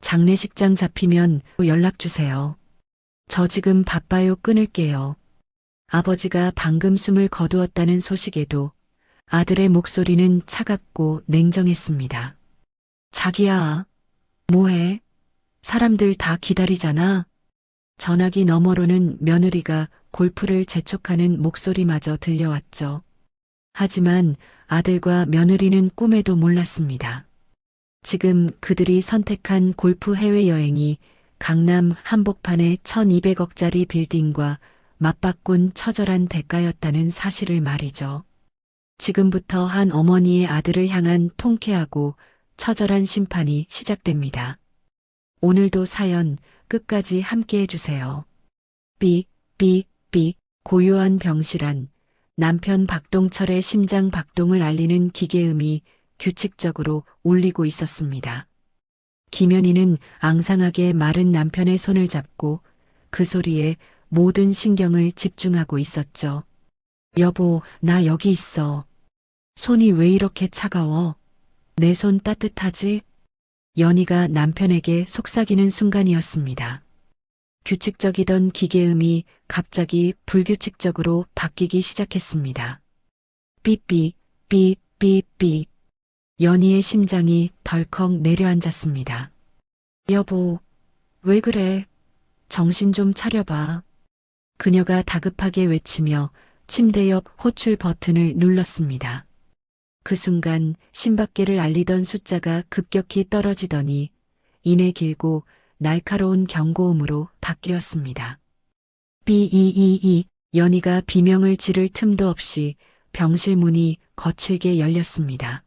장례식장 잡히면 연락 주세요. 저 지금 바빠요. 끊을게요. 아버지가 방금 숨을 거두었다는 소식에도 아들의 목소리는 차갑고 냉정했습니다. 자기야, 뭐해? 사람들 다 기다리잖아. 전화기 너머로는 며느리가 골프를 재촉하는 목소리마저 들려왔죠. 하지만 아들과 며느리는 꿈에도 몰랐습니다. 지금 그들이 선택한 골프 해외여행이 강남 한복판의 1200억짜리 빌딩과 맞바꾼 처절한 대가였다는 사실을 말이죠. 지금부터 한 어머니의 아들을 향한 통쾌하고 처절한 심판이 시작됩니다. 오늘도 사연 끝까지 함께 해주세요. 삐, 고요한 병실안. 남편 박동철의 심장 박동을 알리는 기계음이 규칙적으로 울리고 있었습니다. 김연희는 앙상하게 마른 남편의 손을 잡고 그 소리에 모든 신경을 집중하고 있었죠. 여보, 나 여기 있어. 손이 왜 이렇게 차가워? 내 손 따뜻하지? 연희가 남편에게 속삭이는 순간이었습니다. 규칙적이던 기계음이 갑자기 불규칙적으로 바뀌기 시작했습니다. 삐삐. 연희의 심장이 덜컥 내려앉았습니다. 여보, 왜 그래? 정신 좀 차려봐. 그녀가 다급하게 외치며 침대 옆 호출 버튼을 눌렀습니다. 그 순간 심박계를 알리던 숫자가 급격히 떨어지더니 이내 길고 날카로운 경고음으로 바뀌었습니다. 삐이이이. 연희가 비명을 지를 틈도 없이 병실 문이 거칠게 열렸습니다.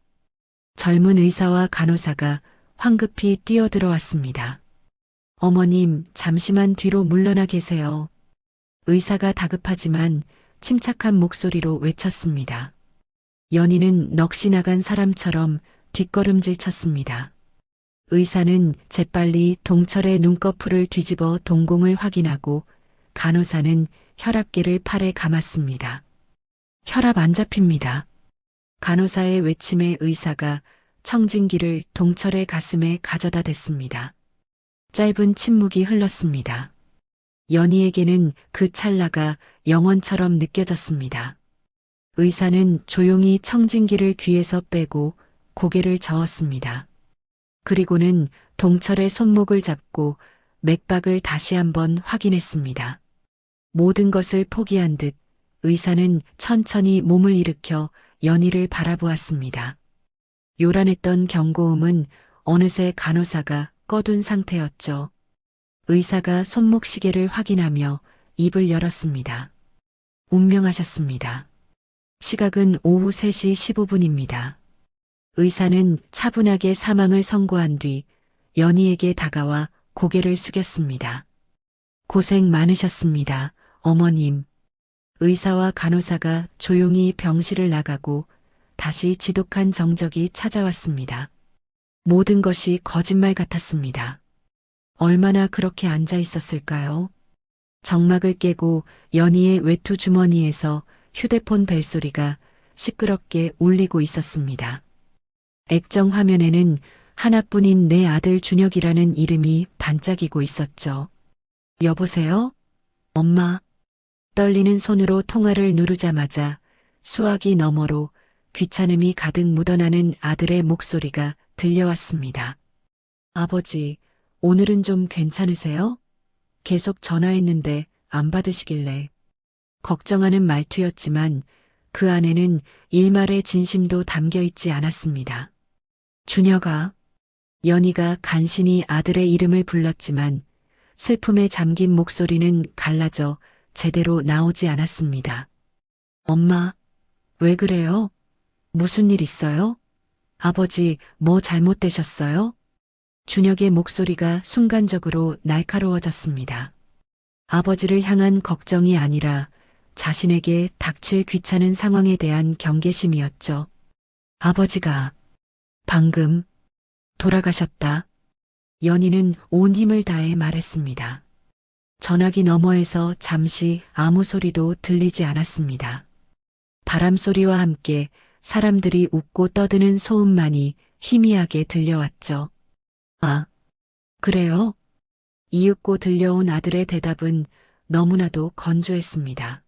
젊은 의사와 간호사가 황급히 뛰어들어왔습니다. 어머님, 잠시만 뒤로 물러나 계세요. 의사가 다급하지만 침착한 목소리로 외쳤습니다. 연희는 넋이 나간 사람처럼 뒷걸음질 쳤습니다. 의사는 재빨리 동철의 눈꺼풀을 뒤집어 동공을 확인하고 간호사는 혈압계를 팔에 감았습니다. 혈압 안 잡힙니다. 간호사의 외침에 의사가 청진기를 동철의 가슴에 가져다 댔습니다. 짧은 침묵이 흘렀습니다. 연희에게는 그 찰나가 영원처럼 느껴졌습니다. 의사는 조용히 청진기를 귀에서 빼고 고개를 저었습니다. 그리고는 동철의 손목을 잡고 맥박을 다시 한번 확인했습니다. 모든 것을 포기한 듯 의사는 천천히 몸을 일으켜 연희를 바라보았습니다. 요란했던 경고음은 어느새 간호사가 꺼둔 상태였죠. 의사가 손목 시계를 확인하며 입을 열었습니다. 운명하셨습니다. 시각은 오후 3시 15분입니다. 의사는 차분하게 사망을 선고한 뒤 연희에게 다가와 고개를 숙였습니다. 고생 많으셨습니다, 어머님. 의사와 간호사가 조용히 병실을 나가고 다시 지독한 정적이 찾아왔습니다. 모든 것이 거짓말 같았습니다. 얼마나 그렇게 앉아 있었을까요? 정막을 깨고 연희의 외투 주머니에서 휴대폰 벨소리가 시끄럽게 울리고 있었습니다. 액정 화면에는 하나뿐인 내 아들 준혁이라는 이름이 반짝이고 있었죠. 여보세요? 엄마. 떨리는 손으로 통화를 누르자마자 수화기 너머로 귀찮음이 가득 묻어나는 아들의 목소리가 들려왔습니다. 아버지, 오늘은 좀 괜찮으세요? 계속 전화했는데 안 받으시길래. 걱정하는 말투였지만 그 안에는 일말의 진심도 담겨 있지 않았습니다. 준혁아. 연희가 간신히 아들의 이름을 불렀지만 슬픔에 잠긴 목소리는 갈라져 제대로 나오지 않았습니다. 엄마, 왜 그래요? 무슨 일 있어요? 아버지, 뭐 잘못되셨어요? 준혁의 목소리가 순간적으로 날카로워졌습니다. 아버지를 향한 걱정이 아니라 자신에게 닥칠 귀찮은 상황에 대한 경계심이었죠. 아버지가 방금 돌아가셨다. 연희는 온 힘을 다해 말했습니다. 전화기 너머에서 잠시 아무 소리도 들리지 않았습니다. 바람 소리와 함께 사람들이 웃고 떠드는 소음만이 희미하게 들려왔죠. 아, 그래요? 이윽고 들려온 아들의 대답은 너무나도 건조했습니다.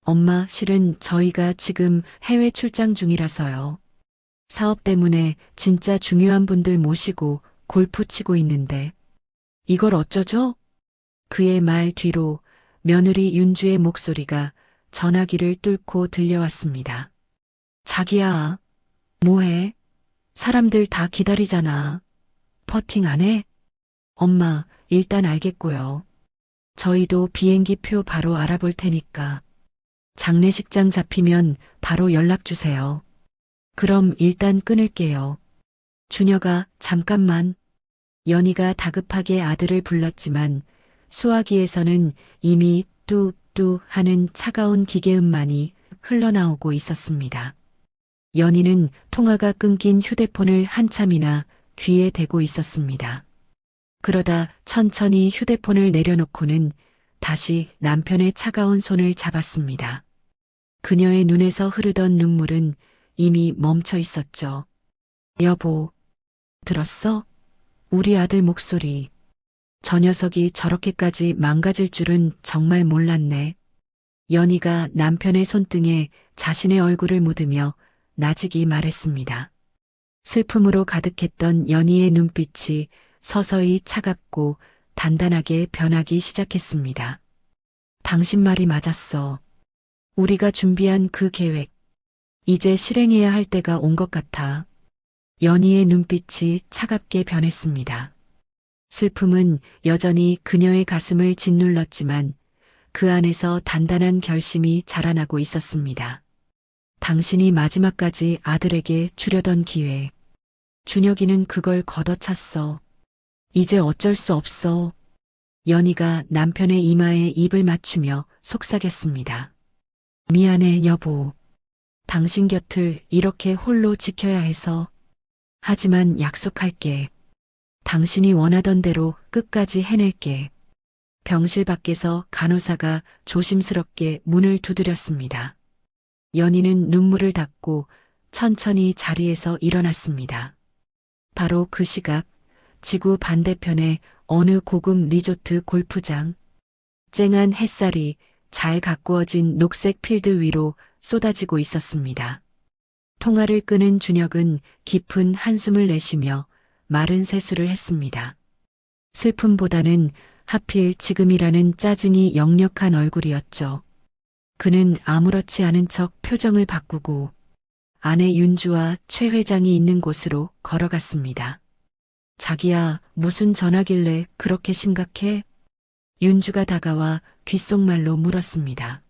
엄마, 실은 저희가 지금 해외 출장 중이라서요. 사업 때문에 진짜 중요한 분들 모시고 골프 치고 있는데 이걸 어쩌죠? 그의 말 뒤로 며느리 윤주의 목소리가 전화기를 뚫고 들려왔습니다. 자기야, 뭐해? 사람들 다 기다리잖아. 퍼팅 안 해? 엄마, 일단 알겠고요. 저희도 비행기 표 바로 알아볼 테니까. 장례식장 잡히면 바로 연락 주세요. 그럼 일단 끊을게요. 준혁아, 잠깐만. 연희가 다급하게 아들을 불렀지만 수화기에서는 이미 뚜뚜 하는 차가운 기계음만이 흘러나오고 있었습니다. 연희는 통화가 끊긴 휴대폰을 한참이나 귀에 대고 있었습니다. 그러다 천천히 휴대폰을 내려놓고는 다시 남편의 차가운 손을 잡았습니다. 그녀의 눈에서 흐르던 눈물은 이미 멈춰 있었죠. 여보, 들었어? 우리 아들 목소리. 저 녀석이 저렇게까지 망가질 줄은 정말 몰랐네. 연희가 남편의 손등에 자신의 얼굴을 묻으며 나직이 말했습니다. 슬픔으로 가득했던 연희의 눈빛이 서서히 차갑고 단단하게 변하기 시작했습니다. 당신 말이 맞았어. 우리가 준비한 그 계획. 이제 실행해야 할 때가 온 것 같아. 연희의 눈빛이 차갑게 변했습니다. 슬픔은 여전히 그녀의 가슴을 짓눌렀지만 그 안에서 단단한 결심이 자라나고 있었습니다. 당신이 마지막까지 아들에게 주려던 기회. 준혁이는 그걸 걷어찼어. 이제 어쩔 수 없어. 연희가 남편의 이마에 입을 맞추며 속삭였습니다. 미안해, 여보. 당신 곁을 이렇게 홀로 지켜야 해서. 하지만 약속할게. 당신이 원하던 대로 끝까지 해낼게. 병실 밖에서 간호사가 조심스럽게 문을 두드렸습니다. 연희는 눈물을 닦고 천천히 자리에서 일어났습니다. 바로 그 시각 지구 반대편의 어느 고급 리조트 골프장. 쨍한 햇살이 잘 가꾸어진 녹색 필드 위로 쏟아지고 있었습니다. 통화를 끄는 준혁은 깊은 한숨을 내쉬며 마른 세수를 했습니다. 슬픔보다는 하필 지금이라는 짜증이 역력한 얼굴이었죠. 그는 아무렇지 않은 척 표정을 바꾸고 아내 윤주와 최 회장이 있는 곳으로 걸어갔습니다. 자기야, 무슨 전화길래 그렇게 심각해? 윤주가 다가와 귓속말로 물었습니다.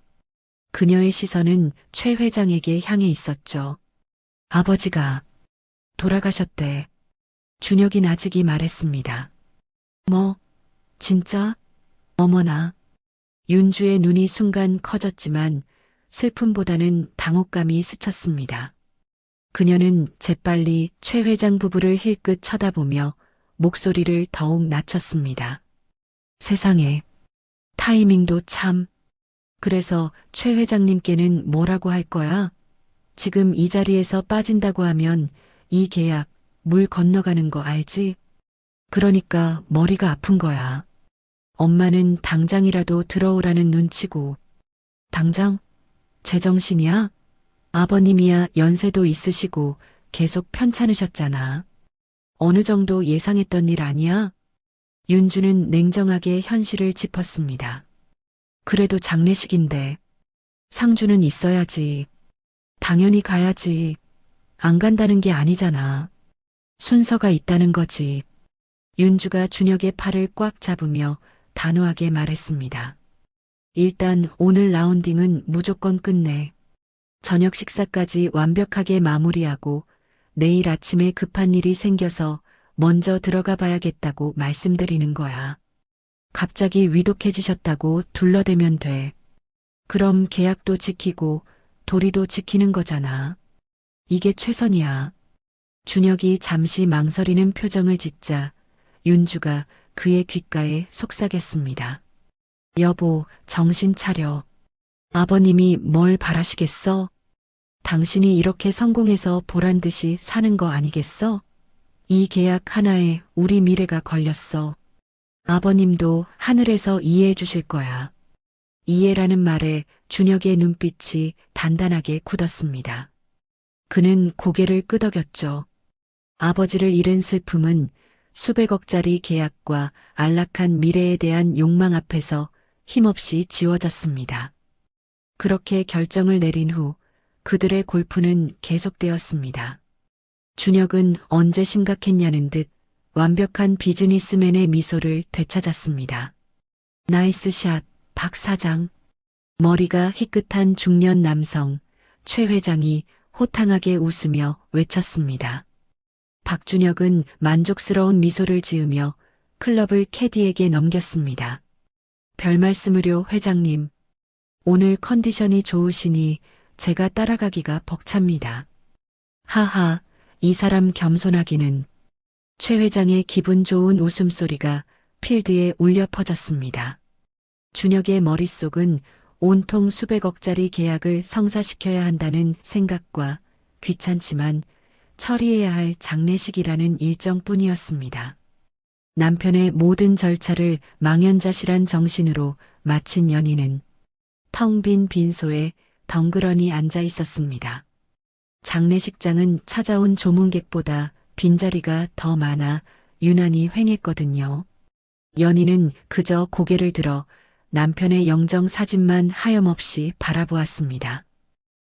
그녀의 시선은 최 회장에게 향해 있었죠. 아버지가 돌아가셨대. 준혁이 나직이 말했습니다. 뭐, 진짜? 어머나. 윤주의 눈이 순간 커졌지만 슬픔보다는 당혹감이 스쳤습니다. 그녀는 재빨리 최 회장 부부를 힐끗 쳐다보며 목소리를 더욱 낮췄습니다. 세상에, 타이밍도 참. 그래서 최 회장님께는 뭐라고 할 거야? 지금 이 자리에서 빠진다고 하면 이 계약 물 건너가는 거 알지? 그러니까 머리가 아픈 거야. 엄마는 당장이라도 들어오라는 눈치고. 당장? 제정신이야? 아버님이야 연세도 있으시고 계속 편찮으셨잖아. 어느 정도 예상했던 일 아니야? 윤주는 냉정하게 현실을 짚었습니다. 그래도 장례식인데 상주는 있어야지. 당연히 가야지. 안 간다는 게 아니잖아. 순서가 있다는 거지. 윤주가 준혁의 팔을 꽉 잡으며 단호하게 말했습니다. 일단 오늘 라운딩은 무조건 끝내. 저녁 식사까지 완벽하게 마무리하고 내일 아침에 급한 일이 생겨서 먼저 들어가 봐야겠다고 말씀드리는 거야. 갑자기 위독해지셨다고 둘러대면 돼. 그럼 계약도 지키고 도리도 지키는 거잖아. 이게 최선이야. 준혁이 잠시 망설이는 표정을 짓자 윤주가 그의 귓가에 속삭였습니다. 여보, 정신 차려. 아버님이 뭘 바라시겠어? 당신이 이렇게 성공해서 보란 듯이 사는 거 아니겠어? 이 계약 하나에 우리 미래가 걸렸어. 아버님도 하늘에서 이해해 주실 거야. 이해라는 말에 준혁의 눈빛이 단단하게 굳었습니다. 그는 고개를 끄덕였죠. 아버지를 잃은 슬픔은 수백억짜리 계약과 안락한 미래에 대한 욕망 앞에서 힘없이 지워졌습니다. 그렇게 결정을 내린 후 그들의 골프는 계속되었습니다. 준혁은 언제 심각했냐는 듯 완벽한 비즈니스맨의 미소를 되찾았습니다. 나이스 샷, 박 사장. 머리가 희끗한 중년 남성, 최 회장이 호탕하게 웃으며 외쳤습니다. 박준혁은 만족스러운 미소를 지으며 클럽을 캐디에게 넘겼습니다. 별말씀을요, 회장님. 오늘 컨디션이 좋으시니 제가 따라가기가 벅찹니다. 하하, 이 사람 겸손하기는. 최 회장의 기분 좋은 웃음소리가 필드에 울려 퍼졌습니다. 준혁의 머릿속은 온통 수백억짜리 계약을 성사시켜야 한다는 생각과 귀찮지만 처리해야 할 장례식이라는 일정뿐이었습니다. 남편의 모든 절차를 망연자실한 정신으로 마친 연희는 텅 빈 빈소에 덩그러니 앉아 있었습니다. 장례식장은 찾아온 조문객보다 빈자리가 더 많아 유난히 휑했거든요. 연희는 그저 고개를 들어 남편의 영정 사진만 하염없이 바라보았습니다.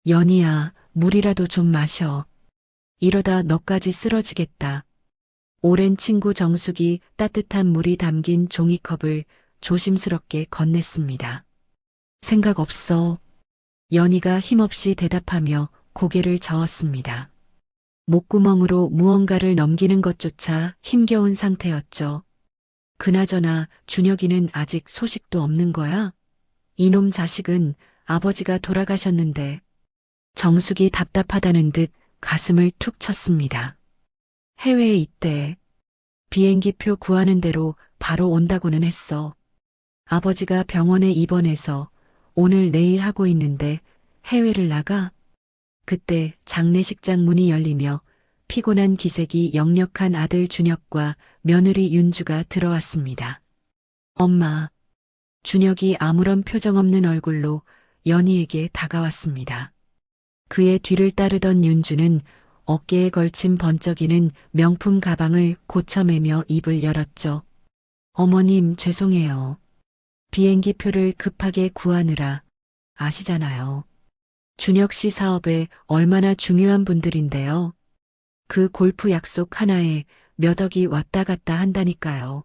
연희야, 물이라도 좀 마셔. 이러다 너까지 쓰러지겠다. 오랜 친구 정숙이 따뜻한 물이 담긴 종이컵을 조심스럽게 건넸습니다. 생각 없어. 연희가 힘없이 대답하며 고개를 저었습니다. 목구멍으로 무언가를 넘기는 것조차 힘겨운 상태였죠. 그나저나 준혁이는 아직 소식도 없는 거야? 이놈 자식은 아버지가 돌아가셨는데. 정숙이 답답하다는 듯 가슴을 툭 쳤습니다. 해외에 있대. 비행기표 구하는 대로 바로 온다고는 했어. 아버지가 병원에 입원해서 오늘 내일 하고 있는데 해외를 나가? 그때 장례식장 문이 열리며 피곤한 기색이 역력한 아들 준혁과 며느리 윤주가 들어왔습니다. 엄마. 준혁이 아무런 표정 없는 얼굴로 연희에게 다가왔습니다. 그의 뒤를 따르던 윤주는 어깨에 걸친 번쩍이는 명품 가방을 고쳐매며 입을 열었죠. 어머님, 죄송해요. 비행기 표를 급하게 구하느라. 아시잖아요. 준혁 씨 사업에 얼마나 중요한 분들인데요. 그 골프 약속 하나에 몇 억이 왔다 갔다 한다니까요.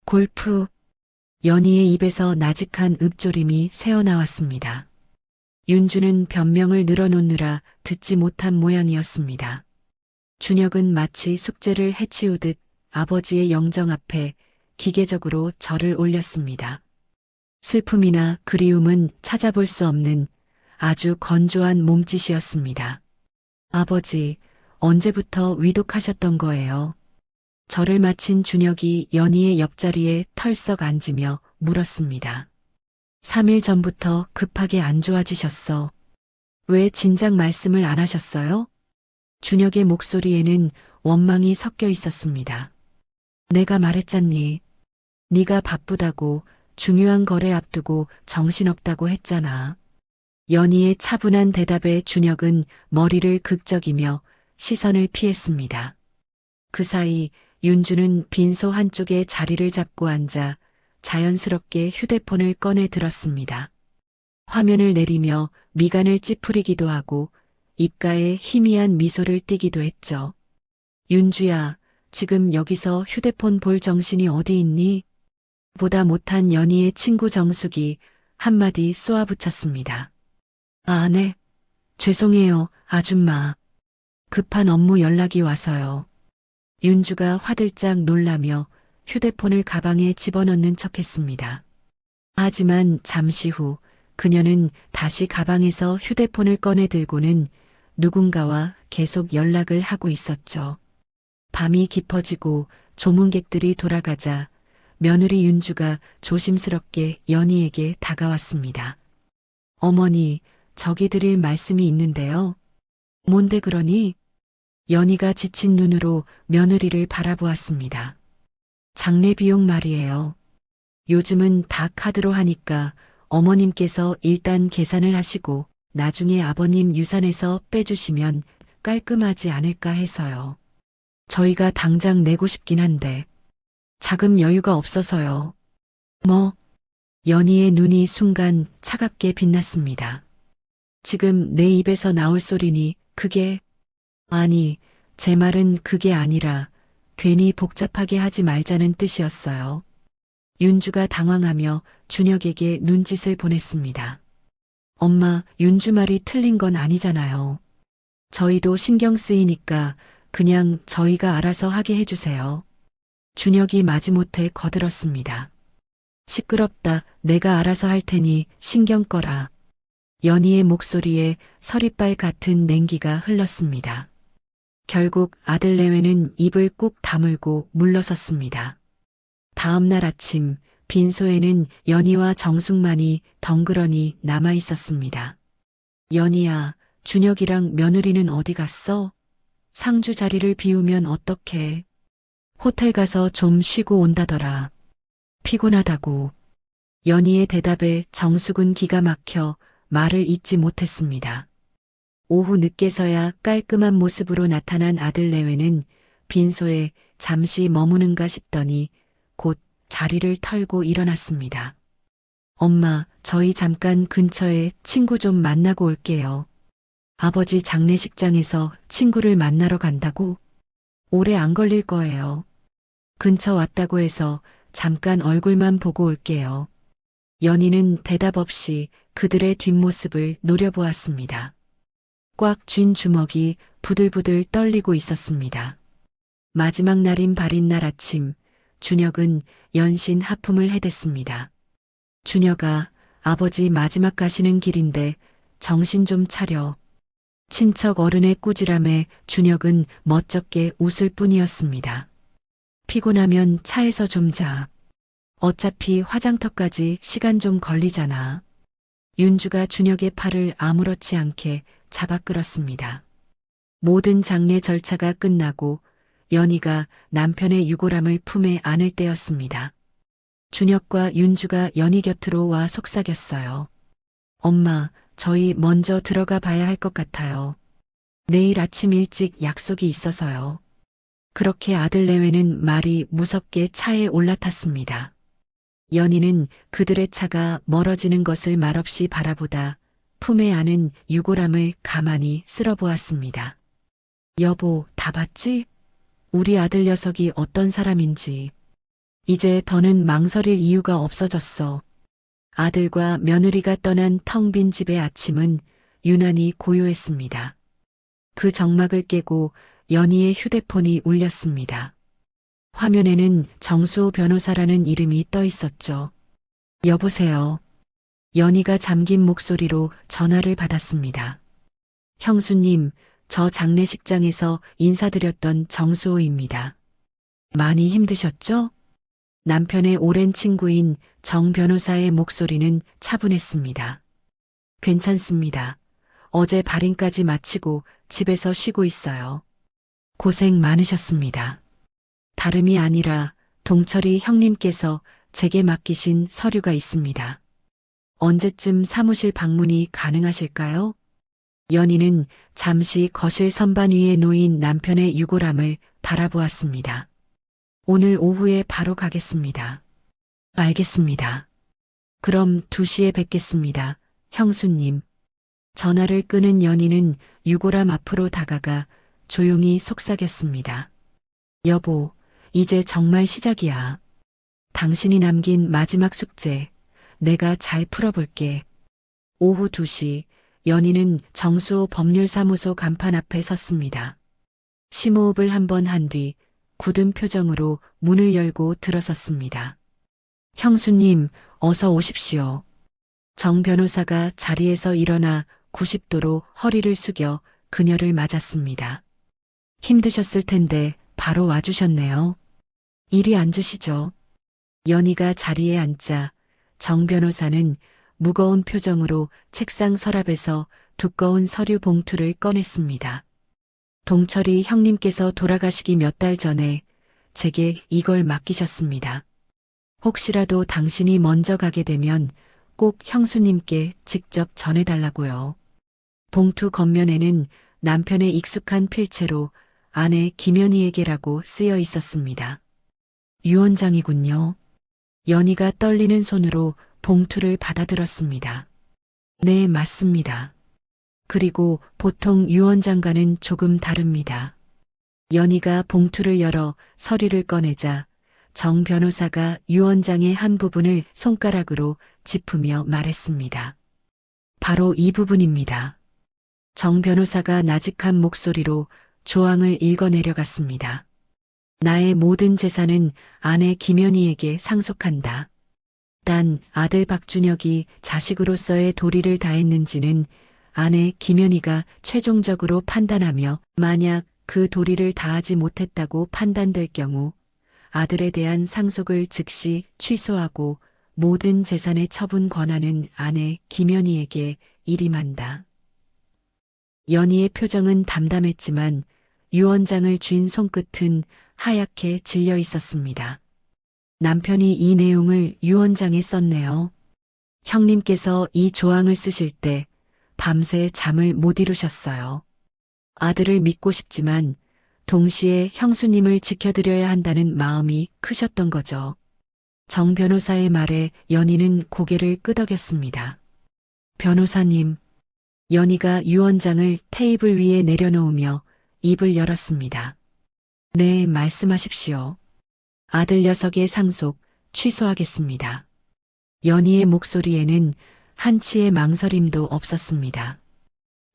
골프. 연희의 입에서 나직한 읍조림이 새어나왔습니다. 윤주는 변명을 늘어놓느라 듣지 못한 모양이었습니다. 준혁은 마치 숙제를 해치우듯 아버지의 영정 앞에 기계적으로 절을 올렸습니다. 슬픔이나 그리움은 찾아볼 수 없는 아주 건조한 몸짓이었습니다. 아버지, 언제부터 위독하셨던 거예요? 절을 마친 준혁이 연희의 옆자리에 털썩 앉으며 물었습니다. 3일 전부터 급하게 안 좋아지셨어. 왜 진작 말씀을 안 하셨어요? 준혁의 목소리에는 원망이 섞여 있었습니다. 내가 말했잖니. 네가 바쁘다고 중요한 거래 앞두고 정신없다고 했잖아. 연희의 차분한 대답에 준혁은 머리를 극적이며 시선을 피했습니다. 그 사이 윤주는 빈소 한쪽에 자리를 잡고 앉아 자연스럽게 휴대폰을 꺼내 들었습니다. 화면을 내리며 미간을 찌푸리기도 하고 입가에 희미한 미소를 띠기도 했죠. 윤주야, 지금 여기서 휴대폰 볼 정신이 어디 있니? 보다 못한 연희의 친구 정숙이 한마디 쏘아붙였습니다. 아, 네. 죄송해요, 아줌마. 급한 업무 연락이 와서요. 윤주가 화들짝 놀라며 휴대폰을 가방에 집어넣는 척했습니다. 하지만 잠시 후 그녀는 다시 가방에서 휴대폰을 꺼내 들고는 누군가와 계속 연락을 하고 있었죠. 밤이 깊어지고 조문객들이 돌아가자 며느리 윤주가 조심스럽게 연희에게 다가왔습니다. 어머니, 저기 드릴 말씀이 있는데요. 뭔데 그러니? 연희가 지친 눈으로 며느리를 바라보았습니다. 장례 비용 말이에요. 요즘은 다 카드로 하니까 어머님께서 일단 계산을 하시고 나중에 아버님 유산에서 빼주시면 깔끔하지 않을까 해서요. 저희가 당장 내고 싶긴 한데 자금 여유가 없어서요. 뭐? 연희의 눈이 순간 차갑게 빛났습니다. 지금 내 입에서 나올 소리니 그게 아니, 제 말은 그게 아니라 괜히 복잡하게 하지 말자는 뜻이었어요. 윤주가 당황하며 준혁에게 눈짓을 보냈습니다. 엄마, 윤주 말이 틀린 건 아니잖아요. 저희도 신경 쓰이니까 그냥 저희가 알아서 하게 해주세요. 준혁이 마지못해 거들었습니다. 시끄럽다. 내가 알아서 할 테니 신경 꺼라. 연희의 목소리에 서리빨 같은 냉기가 흘렀습니다. 결국 아들 내외는 입을 꾹 다물고 물러섰습니다. 다음 날 아침 빈소에는 연희와 정숙만이 덩그러니 남아 있었습니다. 연희야, 준혁이랑 며느리는 어디 갔어? 상주 자리를 비우면 어떡해? 호텔 가서 좀 쉬고 온다더라. 피곤하다고. 연희의 대답에 정숙은 기가 막혀 말을 잇지 못했습니다. 오후 늦게서야 깔끔한 모습으로 나타난 아들 내외는 빈소에 잠시 머무는가 싶더니 곧 자리를 털고 일어났습니다. 엄마, 저희 잠깐 근처에 친구 좀 만나고 올게요. 아버지 장례식장에서 친구를 만나러 간다고? 오래 안 걸릴 거예요. 근처 왔다고 해서 잠깐 얼굴만 보고 올게요. 연희는 대답 없이 그들의 뒷모습을 노려보았습니다. 꽉 쥔 주먹이 부들부들 떨리고 있었습니다. 마지막 날인 발인 날 아침, 준혁은 연신 하품을 해댔습니다. 준혁아, 아버지 마지막 가시는 길인데 정신 좀 차려. 친척 어른의 꾸지람에 준혁은 멋쩍게 웃을 뿐이었습니다. 피곤하면 차에서 좀 자. 어차피 화장터까지 시간 좀 걸리잖아. 윤주가 준혁의 팔을 아무렇지 않게 잡아 끌었습니다. 모든 장례 절차가 끝나고 연희가 남편의 유골함을 품에 안을 때였습니다. 준혁과 윤주가 연희 곁으로 와 속삭였어요. 엄마, 저희 먼저 들어가 봐야 할 것 같아요. 내일 아침 일찍 약속이 있어서요. 그렇게 아들 내외는 말이 무섭게 차에 올라탔습니다. 연희는 그들의 차가 멀어지는 것을 말없이 바라보다 품에 안은 유골함을 가만히 쓸어보았습니다. 여보, 다 봤지? 우리 아들 녀석이 어떤 사람인지. 이제 더는 망설일 이유가 없어졌어. 아들과 며느리가 떠난 텅 빈 집의 아침은 유난히 고요했습니다. 그 정막을 깨고 연희의 휴대폰이 울렸습니다. 화면에는 정수호 변호사라는 이름이 떠 있었죠. 여보세요. 연희가 잠긴 목소리로 전화를 받았습니다. 형수님, 저 장례식장에서 인사드렸던 정수호입니다. 많이 힘드셨죠? 남편의 오랜 친구인 정 변호사의 목소리는 차분했습니다. 괜찮습니다. 어제 발인까지 마치고 집에서 쉬고 있어요. 고생 많으셨습니다. 다름이 아니라 동철이 형님께서 제게 맡기신 서류가 있습니다. 언제쯤 사무실 방문이 가능하실까요? 연희는 잠시 거실 선반 위에 놓인 남편의 유골함을 바라보았습니다. 오늘 오후에 바로 가겠습니다. 알겠습니다. 그럼 2시에 뵙겠습니다, 형수님. 전화를 끄는 연희는 유골함 앞으로 다가가 조용히 속삭였습니다. 여보, 이제 정말 시작이야. 당신이 남긴 마지막 숙제, 내가 잘 풀어볼게. 오후 2시, 연희는 정수호 법률사무소 간판 앞에 섰습니다. 심호흡을 한 번 한 뒤 굳은 표정으로 문을 열고 들어섰습니다. 형수님, 어서 오십시오. 정 변호사가 자리에서 일어나 90도로 허리를 숙여 그녀를 맞았습니다. 힘드셨을 텐데 바로 와주셨네요. 이리 앉으시죠. 연희가 자리에 앉자 정 변호사는 무거운 표정으로 책상 서랍에서 두꺼운 서류 봉투를 꺼냈습니다. 동철이 형님께서 돌아가시기 몇 달 전에 제게 이걸 맡기셨습니다. 혹시라도 당신이 먼저 가게 되면 꼭 형수님께 직접 전해달라고요. 봉투 겉면에는 남편의 익숙한 필체로 아내 김연희에게라고 쓰여 있었습니다. 유언장이군요. 연희가 떨리는 손으로 봉투를 받아들었습니다. 네, 맞습니다. 그리고 보통 유언장과는 조금 다릅니다. 연희가 봉투를 열어 서류를 꺼내자 정 변호사가 유언장의 한 부분을 손가락으로 짚으며 말했습니다. 바로 이 부분입니다. 정 변호사가 나직한 목소리로 조항을 읽어 내려갔습니다. 나의 모든 재산은 아내 김연희에게 상속한다. 단 아들 박준혁이 자식으로서의 도리를 다했는지는 아내 김연희가 최종적으로 판단하며 만약 그 도리를 다하지 못했다고 판단될 경우 아들에 대한 상속을 즉시 취소하고 모든 재산의 처분 권한은 아내 김연희에게 일임한다. 연희의 표정은 담담했지만 유언장을 쥔 손끝은 하얗게 질려 있었습니다. 남편이 이 내용을 유언장에 썼네요. 형님께서 이 조항을 쓰실 때 밤새 잠을 못 이루셨어요. 아들을 믿고 싶지만 동시에 형수님을 지켜드려야 한다는 마음이 크셨던 거죠. 정 변호사의 말에 연희는 고개를 끄덕였습니다. 변호사님, 연희가 유언장을 테이블 위에 내려놓으며 입을 열었습니다. 네, 말씀하십시오. 아들 녀석의 상속 취소하겠습니다. 연희의 목소리에는 한치의 망설임도 없었습니다.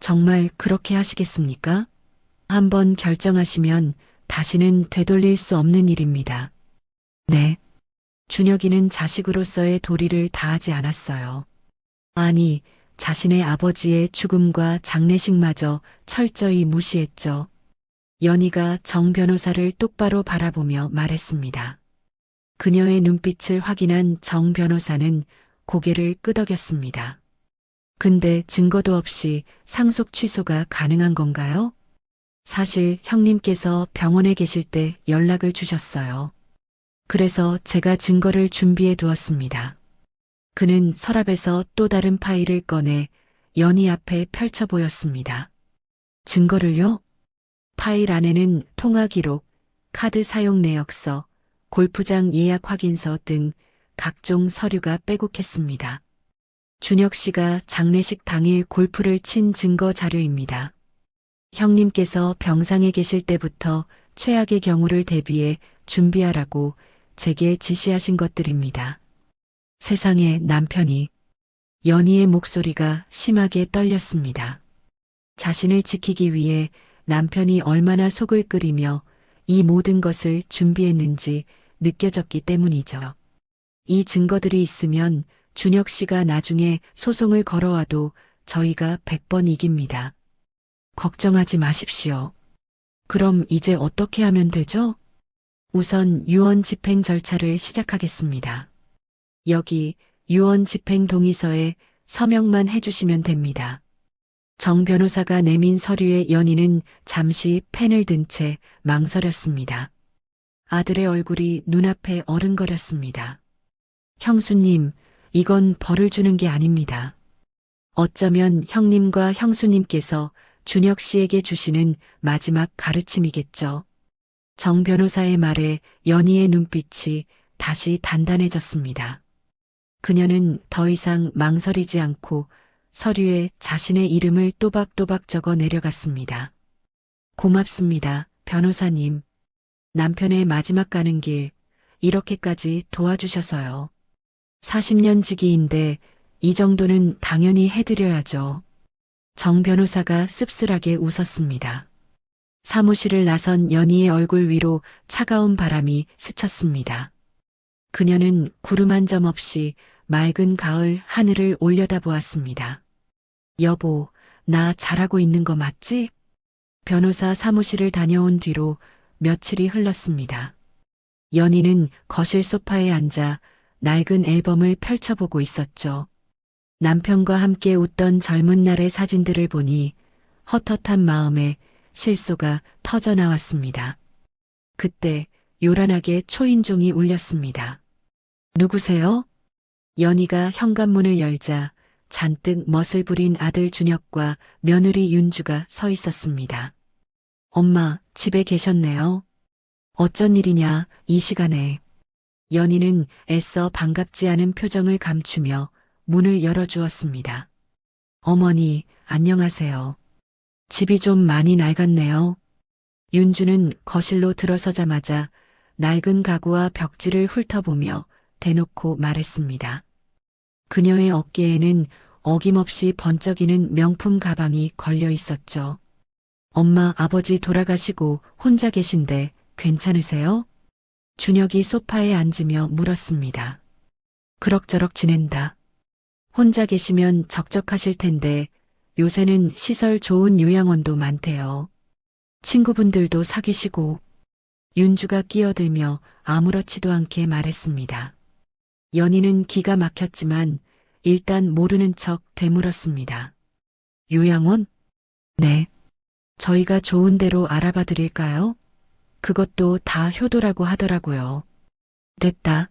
정말 그렇게 하시겠습니까? 한번 결정하시면 다시는 되돌릴 수 없는 일입니다. 네. 준혁이는 자식으로서의 도리를 다하지 않았어요. 아니, 자신의 아버지의 죽음과 장례식마저 철저히 무시했죠. 연희가 정 변호사를 똑바로 바라보며 말했습니다. 그녀의 눈빛을 확인한 정 변호사는 고개를 끄덕였습니다. 근데 증거도 없이 상속 취소가 가능한 건가요? 사실 형님께서 병원에 계실 때 연락을 주셨어요. 그래서 제가 증거를 준비해 두었습니다. 그는 서랍에서 또 다른 파일을 꺼내 연희 앞에 펼쳐 보였습니다. 증거를요? 파일 안에는 통화 기록, 카드 사용 내역서, 골프장 예약 확인서 등 각종 서류가 빼곡했습니다. 준혁 씨가 장례식 당일 골프를 친 증거 자료입니다. 형님께서 병상에 계실 때부터 최악의 경우를 대비해 준비하라고 제게 지시하신 것들입니다. 세상에 남편이. 연희의 목소리가 심하게 떨렸습니다. 자신을 지키기 위해 남편이 얼마나 속을 끓이며 이 모든 것을 준비했는지 느껴졌기 때문이죠. 이 증거들이 있으면 준혁 씨가 나중에 소송을 걸어와도 저희가 100번 이깁니다. 걱정하지 마십시오. 그럼 이제 어떻게 하면 되죠? 우선 유언 집행 절차를 시작하겠습니다. 여기 유언 집행 동의서에 서명만 해주시면 됩니다. 정 변호사가 내민 서류의 연희는 잠시 펜을 든 채 망설였습니다. 아들의 얼굴이 눈앞에 어른거렸습니다. 형수님, 이건 벌을 주는 게 아닙니다. 어쩌면 형님과 형수님께서 준혁 씨에게 주시는 마지막 가르침이겠죠. 정 변호사의 말에 연희의 눈빛이 다시 단단해졌습니다. 그녀는 더 이상 망설이지 않고 서류에 자신의 이름을 또박또박 적어 내려갔습니다. 고맙습니다, 변호사님. 남편의 마지막 가는 길, 이렇게까지 도와주셔서요. 40년 지기인데 이 정도는 당연히 해드려야죠. 정 변호사가 씁쓸하게 웃었습니다. 사무실을 나선 연희의 얼굴 위로 차가운 바람이 스쳤습니다. 그녀는 구름 한 점 없이 맑은 가을 하늘을 올려다보았습니다. 여보, 나 잘하고 있는 거 맞지? 변호사 사무실을 다녀온 뒤로 며칠이 흘렀습니다. 연희는 거실 소파에 앉아 낡은 앨범을 펼쳐보고 있었죠. 남편과 함께 웃던 젊은 날의 사진들을 보니 헛헛한 마음에 실소가 터져 나왔습니다. 그때 요란하게 초인종이 울렸습니다. 누구세요? 연희가 현관문을 열자 잔뜩 멋을 부린 아들 준혁과 며느리 윤주가 서 있었습니다. 엄마, 집에 계셨네요. 어쩐 일이냐, 이 시간에. 연희는 애써 반갑지 않은 표정을 감추며 문을 열어주었습니다. 어머니, 안녕하세요. 집이 좀 많이 낡았네요. 윤주는 거실로 들어서자마자 낡은 가구와 벽지를 훑어보며 대놓고 말했습니다. 그녀의 어깨에는 어김없이 번쩍이는 명품 가방이 걸려 있었죠. 엄마, 아버지 돌아가시고 혼자 계신데 괜찮으세요? 준혁이 소파에 앉으며 물었습니다. 그럭저럭 지낸다. 혼자 계시면 적적하실 텐데 요새는 시설 좋은 요양원도 많대요. 친구분들도 사귀시고. 윤주가 끼어들며 아무렇지도 않게 말했습니다. 연희는 기가 막혔지만 일단 모르는 척 되물었습니다. 요양원? 네. 저희가 좋은 데로 알아봐 드릴까요? 그것도 다 효도라고 하더라고요. 됐다.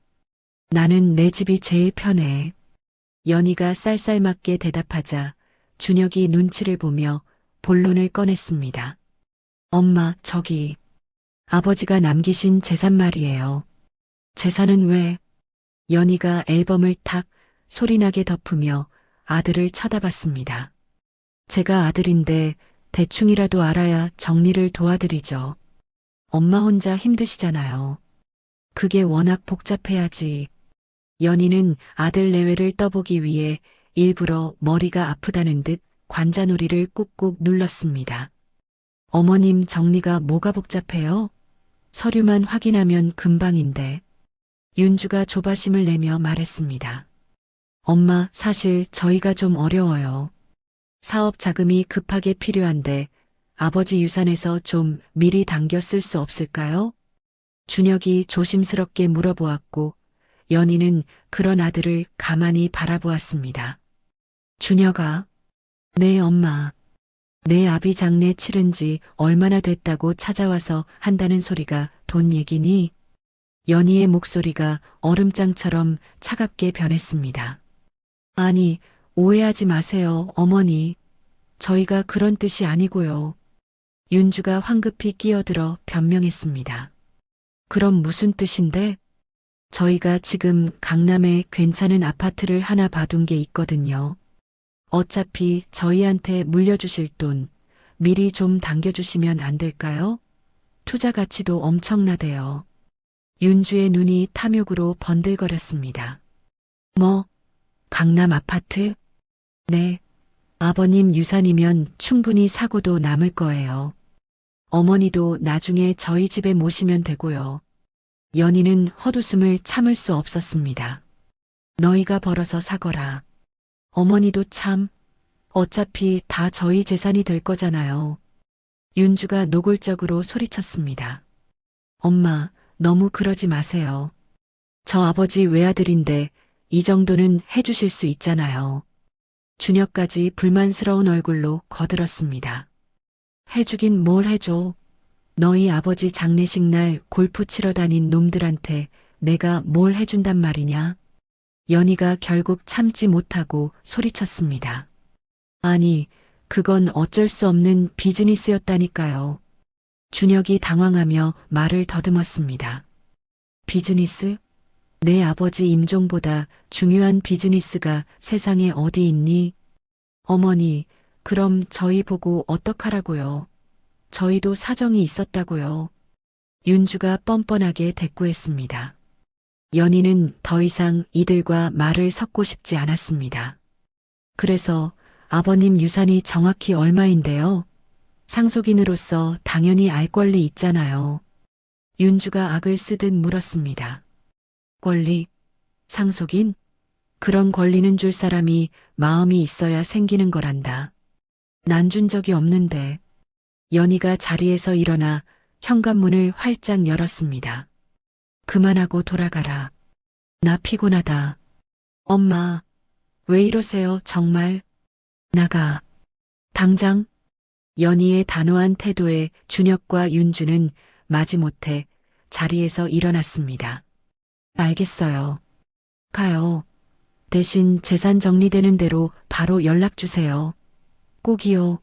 나는 내 집이 제일 편해. 연희가 쌀쌀맞게 대답하자 준혁이 눈치를 보며 본론을 꺼냈습니다. 엄마, 저기 아버지가 남기신 재산 말이에요. 재산은 왜? 연희가 앨범을 탁 소리나게 덮으며 아들을 쳐다봤습니다. 제가 아들인데 대충이라도 알아야 정리를 도와드리죠. 엄마 혼자 힘드시잖아요. 그게 워낙 복잡해야지. 연희는 아들 내외를 떠보기 위해 일부러 머리가 아프다는 듯 관자놀이를 꾹꾹 눌렀습니다. 어머님, 정리가 뭐가 복잡해요? 서류만 확인하면 금방인데. 윤주가 조바심을 내며 말했습니다. 엄마, 사실 저희가 좀 어려워요. 사업 자금이 급하게 필요한데 아버지 유산에서 좀 미리 당겨 쓸 수 없을까요? 준혁이 조심스럽게 물어보았고 연희는 그런 아들을 가만히 바라보았습니다. 준혁아. 네, 엄마. 내 아비 장례 치른 지 얼마나 됐다고 찾아와서 한다는 소리가 돈 얘기니? 연희의 목소리가 얼음장처럼 차갑게 변했습니다. 아니, 오해하지 마세요, 어머니. 저희가 그런 뜻이 아니고요. 윤주가 황급히 끼어들어 변명했습니다. 그럼 무슨 뜻인데? 저희가 지금 강남에 괜찮은 아파트를 하나 봐둔 게 있거든요. 어차피 저희한테 물려주실 돈 미리 좀 당겨주시면 안 될까요? 투자 가치도 엄청나대요. 윤주의 눈이 탐욕으로 번들거렸습니다. 뭐? 강남 아파트? 네. 아버님 유산이면 충분히 사고도 남을 거예요. 어머니도 나중에 저희 집에 모시면 되고요. 연희는 헛웃음을 참을 수 없었습니다. 너희가 벌어서 사거라. 어머니도 참, 어차피 다 저희 재산이 될 거잖아요. 윤주가 노골적으로 소리쳤습니다. 엄마, 너무 그러지 마세요. 저 아버지 외아들인데 이 정도는 해주실 수 있잖아요. 준혁까지 불만스러운 얼굴로 거들었습니다. 해주긴 뭘 해줘. 너희 아버지 장례식 날 골프 치러 다닌 놈들한테 내가 뭘 해준단 말이냐. 연희가 결국 참지 못하고 소리쳤습니다. 아니, 그건 어쩔 수 없는 비즈니스였다니까요. 준혁이 당황하며 말을 더듬었습니다. 비즈니스? 내 아버지 임종보다 중요한 비즈니스가 세상에 어디 있니? 어머니, 그럼 저희 보고 어떡하라고요? 저희도 사정이 있었다고요. 윤주가 뻔뻔하게 대꾸했습니다. 연희는 더 이상 이들과 말을 섞고 싶지 않았습니다. 그래서 아버님 유산이 정확히 얼마인데요? 상속인으로서 당연히 알 권리 있잖아요. 윤주가 악을 쓰듯 물었습니다. 권리? 상속인? 그런 권리는 줄 사람이 마음이 있어야 생기는 거란다. 난 준 적이 없는데. 연희가 자리에서 일어나 현관문을 활짝 열었습니다. 그만하고 돌아가라. 나 피곤하다. 엄마, 왜 이러세요, 정말? 나가. 당장. 연희의 단호한 태도에 준혁과 윤주는 마지못해 자리에서 일어났습니다. 알겠어요. 가요. 대신 재산 정리되는 대로 바로 연락 주세요. 꼭이요.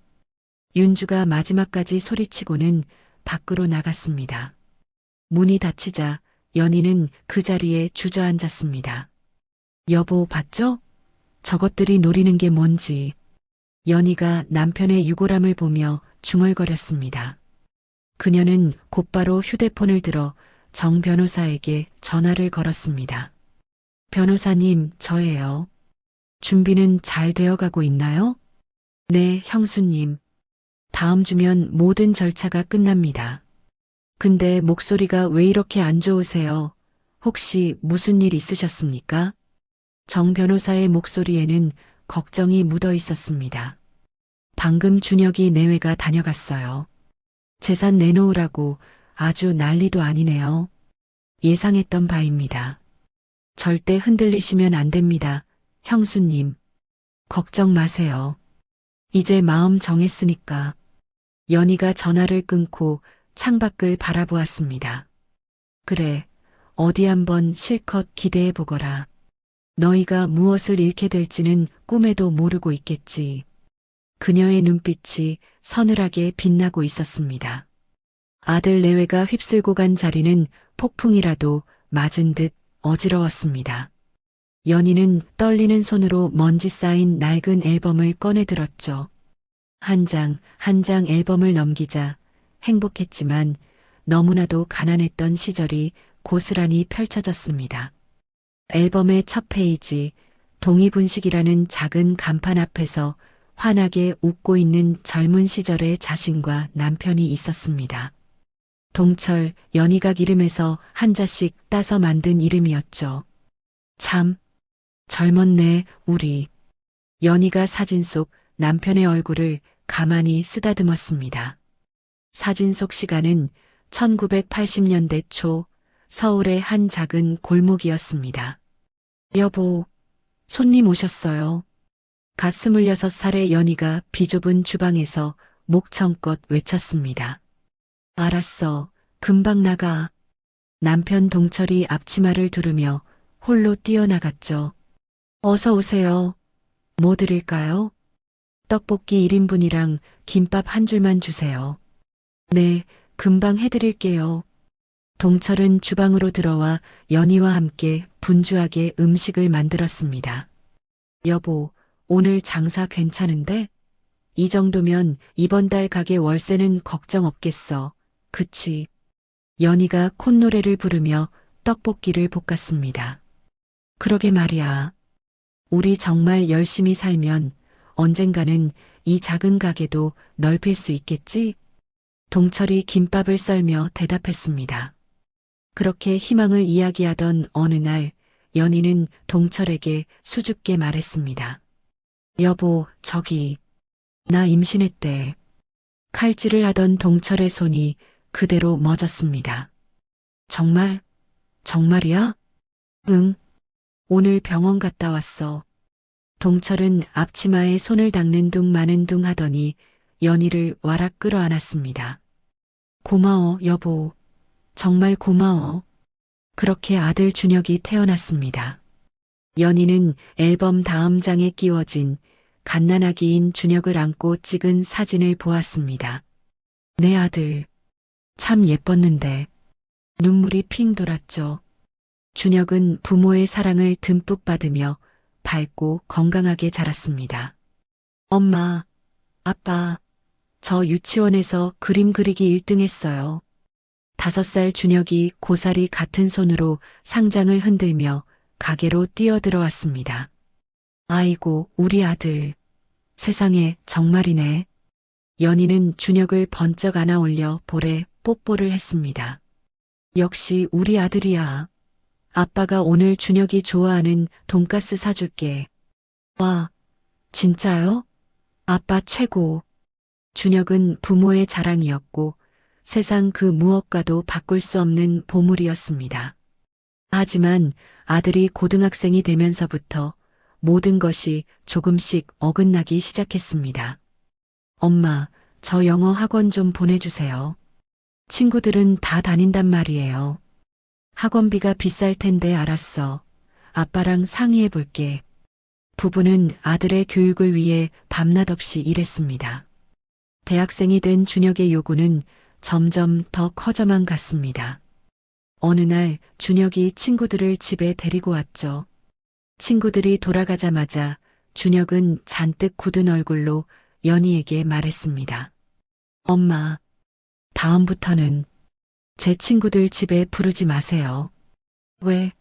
윤주가 마지막까지 소리치고는 밖으로 나갔습니다. 문이 닫히자 연희는 그 자리에 주저앉았습니다. 여보, 봤죠? 저것들이 노리는 게 뭔지. 연희가 남편의 유골함을 보며 중얼거렸습니다. 그녀는 곧바로 휴대폰을 들어 정 변호사에게 전화를 걸었습니다. 변호사님, 저예요. 준비는 잘 되어가고 있나요? 네, 형수님. 다음 주면 모든 절차가 끝납니다. 근데 목소리가 왜 이렇게 안 좋으세요? 혹시 무슨 일 있으셨습니까? 정 변호사의 목소리에는 걱정이 묻어 있었습니다. 방금 준혁이 내외가 다녀갔어요. 재산 내놓으라고 아주 난리도 아니네요. 예상했던 바입니다. 절대 흔들리시면 안 됩니다. 형수님. 걱정 마세요. 이제 마음 정했으니까. 연희가 전화를 끊고 창밖을 바라보았습니다. 그래, 어디 한번 실컷 기대해 보거라. 너희가 무엇을 잃게 될지는 꿈에도 모르고 있겠지. 그녀의 눈빛이 서늘하게 빛나고 있었습니다. 아들 내외가 휩쓸고 간 자리는 폭풍이라도 맞은 듯 어지러웠습니다. 연희는 떨리는 손으로 먼지 쌓인 낡은 앨범을 꺼내 들었죠. 한 장 한 장 앨범을 넘기자 행복했지만 너무나도 가난했던 시절이 고스란히 펼쳐졌습니다. 앨범의 첫 페이지, 동이분식이라는 작은 간판 앞에서 환하게 웃고 있는 젊은 시절의 자신과 남편이 있었습니다. 동철, 연희가 기름에서 한 자씩 따서 만든 이름이었죠. 참, 젊었네, 우리. 연희가 사진 속 남편의 얼굴을 가만히 쓰다듬었습니다. 사진 속 시간은 1980년대 초 서울의 한 작은 골목이었습니다. 여보, 손님 오셨어요. 갓 26살의 연희가 비좁은 주방에서 목청껏 외쳤습니다. 알았어, 금방 나가. 남편 동철이 앞치마를 두르며 홀로 뛰어나갔죠. 어서 오세요. 뭐 드릴까요? 떡볶이 1인분이랑 김밥 한 줄만 주세요. 네, 금방 해드릴게요. 동철은 주방으로 들어와 연희와 함께 분주하게 음식을 만들었습니다. 여보, 오늘 장사 괜찮은데? 이 정도면 이번 달 가게 월세는 걱정 없겠어. 그치? 연희가 콧노래를 부르며 떡볶이를 볶았습니다. 그러게 말이야. 우리 정말 열심히 살면 언젠가는 이 작은 가게도 넓힐 수 있겠지? 동철이 김밥을 썰며 대답했습니다. 그렇게 희망을 이야기하던 어느 날 연희는 동철에게 수줍게 말했습니다. 여보, 저기, 나 임신했대. 칼질을 하던 동철의 손이 그대로 멎었습니다. 정말? 정말이야? 응. 오늘 병원 갔다 왔어. 동철은 앞치마에 손을 닦는 둥 마는 둥 하더니 연희를 와락 끌어안았습니다. 고마워, 여보. 정말 고마워. 그렇게 아들 준혁이 태어났습니다. 연희는 앨범 다음 장에 끼워진 갓난아기인 준혁을 안고 찍은 사진을 보았습니다. 내 아들. 참 예뻤는데. 눈물이 핑 돌았죠. 준혁은 부모의 사랑을 듬뿍 받으며 밝고 건강하게 자랐습니다. 엄마, 아빠, 저 유치원에서 그림 그리기 1등 했어요. 5살 준혁이 고사리 같은 손으로 상장을 흔들며 가게로 뛰어들어왔습니다. 아이고, 우리 아들. 세상에 정말이네. 연희는 준혁을 번쩍 안아 올려 볼에 뽀뽀를 했습니다. 역시 우리 아들이야. 아빠가 오늘 준혁이 좋아하는 돈가스 사줄게. 와, 진짜요? 아빠 최고. 준혁은 부모의 자랑이었고 세상 그 무엇과도 바꿀 수 없는 보물이었습니다. 하지만 아들이 고등학생이 되면서부터 모든 것이 조금씩 어긋나기 시작했습니다. 엄마, 저 영어 학원 좀 보내주세요. 친구들은 다 다닌단 말이에요. 학원비가 비쌀 텐데 알았어. 아빠랑 상의해 볼게. 부부는 아들의 교육을 위해 밤낮 없이 일했습니다. 대학생이 된 준혁의 요구는 점점 더 커져만 갔습니다. 어느 날 준혁이 친구들을 집에 데리고 왔죠. 친구들이 돌아가자마자 준혁은 잔뜩 굳은 얼굴로 연희에게 말했습니다. 엄마, 다음부터는 제 친구들 집에 부르지 마세요. 왜?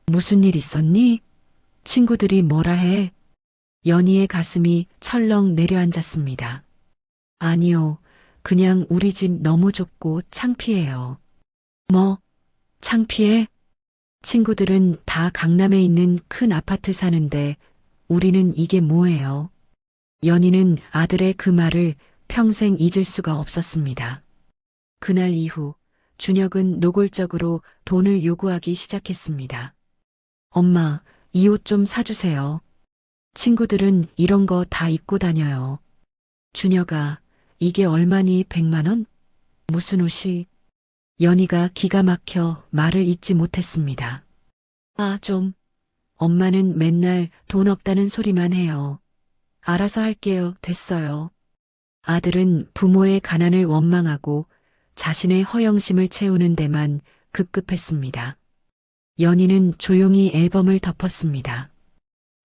무슨 일 있었니? 친구들이 뭐라 해? 연희의 가슴이 철렁 내려앉았습니다. 아니요, 그냥 우리 집 너무 좁고 창피해요. 뭐? 창피해? 친구들은 다 강남에 있는 큰 아파트 사는데 우리는 이게 뭐예요? 연희는 아들의 그 말을 평생 잊을 수가 없었습니다. 그날 이후 준혁은 노골적으로 돈을 요구하기 시작했습니다. 엄마, 이 옷 좀 사주세요. 친구들은 이런 거 다 입고 다녀요. 준혁아, 이게 얼마니 100만 원? 무슨 옷이? 연희가 기가 막혀 말을 잇지 못했습니다. 아, 좀. 엄마는 맨날 돈 없다는 소리만 해요. 알아서 할게요. 됐어요. 아들은 부모의 가난을 원망하고 자신의 허영심을 채우는 데만 급급했습니다. 연희는 조용히 앨범을 덮었습니다.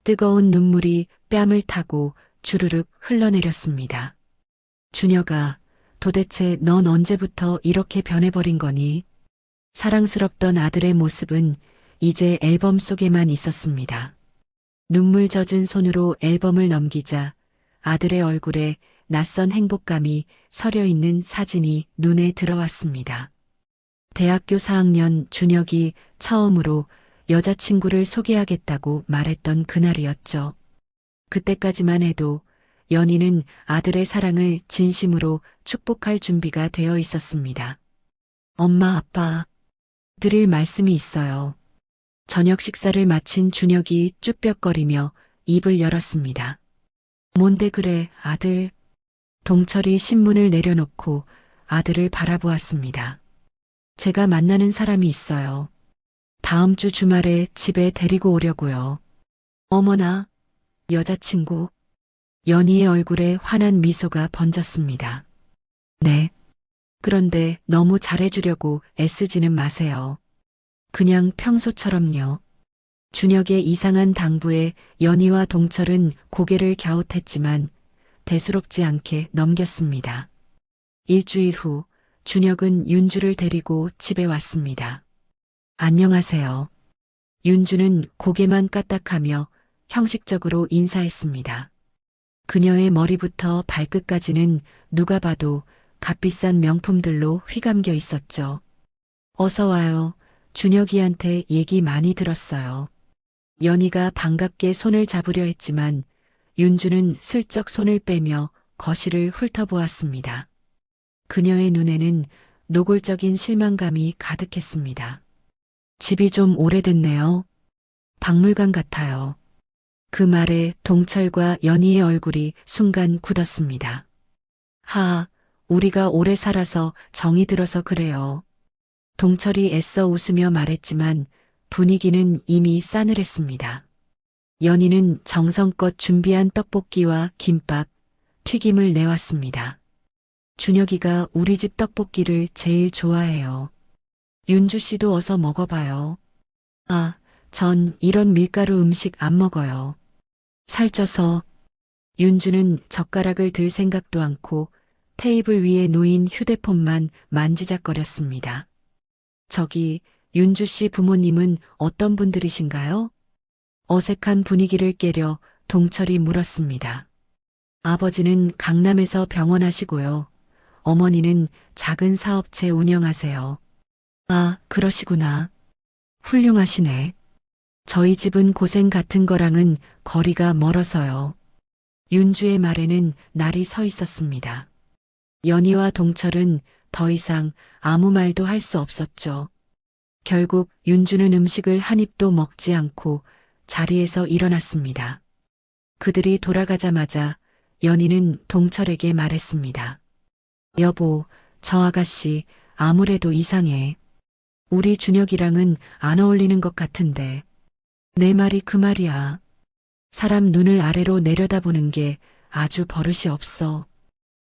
뜨거운 눈물이 뺨을 타고 주르륵 흘러내렸습니다. 준혁아, 도대체 넌 언제부터 이렇게 변해버린 거니? 사랑스럽던 아들의 모습은 이제 앨범 속에만 있었습니다. 눈물 젖은 손으로 앨범을 넘기자 아들의 얼굴에 낯선 행복감이 서려 있는 사진이 눈에 들어왔습니다. 대학교 4학년 준혁이 처음으로 여자친구를 소개하겠다고 말했던 그날이었죠. 그때까지만 해도 연희는 아들의 사랑을 진심으로 축복할 준비가 되어 있었습니다. 엄마, 아빠, 드릴 말씀이 있어요. 저녁 식사를 마친 준혁이 쭈뼛거리며 입을 열었습니다. 뭔데 그래, 아들? 동철이 신문을 내려놓고 아들을 바라보았습니다. 제가 만나는 사람이 있어요. 다음 주 주말에 집에 데리고 오려고요. 어머나, 여자친구. 연희의 얼굴에 환한 미소가 번졌습니다. 네. 그런데 너무 잘해주려고 애쓰지는 마세요. 그냥 평소처럼요. 준혁의 이상한 당부에 연희와 동철은 고개를 갸웃했지만 대수롭지 않게 넘겼습니다. 일주일 후 준혁은 윤주를 데리고 집에 왔습니다. 안녕하세요. 윤주는 고개만 까딱하며 형식적으로 인사했습니다. 그녀의 머리부터 발끝까지는 누가 봐도 값비싼 명품들로 휘감겨 있었죠. 어서 와요. 준혁이한테 얘기 많이 들었어요. 연희가 반갑게 손을 잡으려 했지만 윤주는 슬쩍 손을 빼며 거실을 훑어보았습니다. 그녀의 눈에는 노골적인 실망감이 가득했습니다. 집이 좀 오래됐네요. 박물관 같아요. 그 말에 동철과 연희의 얼굴이 순간 굳었습니다. 우리가 오래 살아서 정이 들어서 그래요. 동철이 애써 웃으며 말했지만 분위기는 이미 싸늘했습니다. 연희는 정성껏 준비한 떡볶이와 김밥, 튀김을 내왔습니다. 준혁이가 우리 집 떡볶이를 제일 좋아해요. 윤주 씨도 어서 먹어봐요. 전 이런 밀가루 음식 안 먹어요. 살쪄서. 윤주는 젓가락을 들 생각도 않고 테이블 위에 놓인 휴대폰만 만지작거렸습니다. 저기, 윤주 씨 부모님은 어떤 분들이신가요? 어색한 분위기를 깨려 동철이 물었습니다. 아버지는 강남에서 병원 하시고요. 어머니는 작은 사업체 운영하세요. 그러시구나. 훌륭하시네. 저희 집은 고생 같은 거랑은 거리가 멀어서요. 윤주의 말에는 날이 서 있었습니다. 연희와 동철은 더 이상 아무 말도 할 수 없었죠. 결국 윤주는 음식을 한 입도 먹지 않고 자리에서 일어났습니다. 그들이 돌아가자마자 연희는 동철에게 말했습니다. 여보, 저 아가씨 아무래도 이상해. 우리 준혁이랑은 안 어울리는 것 같은데. 내 말이 그 말이야. 사람 눈을 아래로 내려다보는 게 아주 버릇이 없어.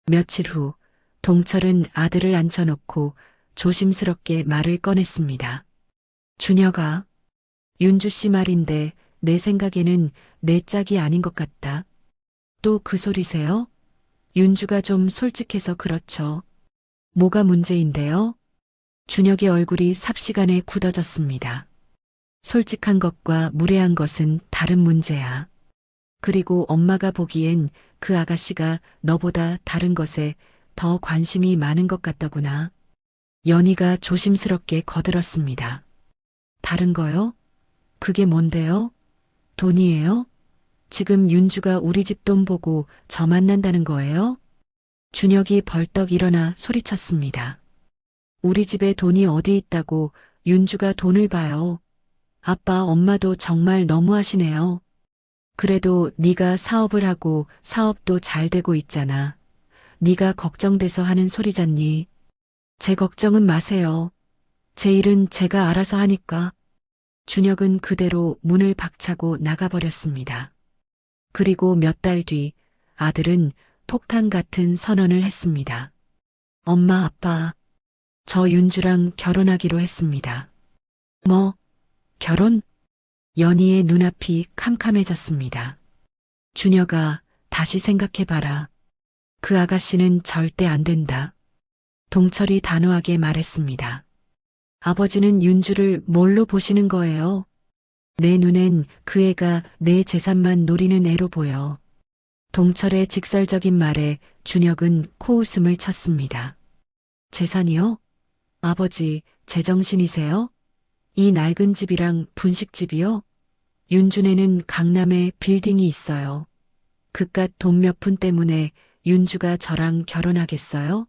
며칠 후 동철은 아들을 앉혀놓고 조심스럽게 말을 꺼냈습니다. 준혁아, 윤주 씨 말인데 내 생각에는 내 짝이 아닌 것 같다. 또 그 소리세요? 윤주가 좀 솔직해서 그렇죠. 뭐가 문제인데요? 준혁의 얼굴이 삽시간에 굳어졌습니다. 솔직한 것과 무례한 것은 다른 문제야. 그리고 엄마가 보기엔 그 아가씨가 너보다 다른 것에 더 관심이 많은 것 같더구나. 연희가 조심스럽게 거들었습니다. 다른 거요? 그게 뭔데요? 돈이에요? 지금 윤주가 우리 집 돈 보고 저 만난다는 거예요? 준혁이 벌떡 일어나 소리쳤습니다. 우리 집에 돈이 어디 있다고 윤주가 돈을 봐요. 아빠, 엄마도 정말 너무하시네요. 그래도 네가 사업을 하고 사업도 잘 되고 있잖아. 네가 걱정돼서 하는 소리잖니. 제 걱정은 마세요. 제 일은 제가 알아서 하니까. 준혁은 그대로 문을 박차고 나가버렸습니다. 그리고 몇 달 뒤 아들은 폭탄 같은 선언을 했습니다. 엄마, 아빠, 저 윤주랑 결혼하기로 했습니다. 뭐, 결혼? 연희의 눈앞이 캄캄해졌습니다. 준혁아, 다시 생각해봐라. 그 아가씨는 절대 안 된다. 동철이 단호하게 말했습니다. 아버지는 윤주를 뭘로 보시는 거예요? 내 눈엔 그 애가 내 재산만 노리는 애로 보여. 동철의 직설적인 말에 준혁은 코웃음을 쳤습니다. 재산이요? 아버지, 제정신이세요? 이 낡은 집이랑 분식집이요? 윤준에는 강남에 빌딩이 있어요. 그깟 돈 몇 푼 때문에 윤주가 저랑 결혼하겠어요?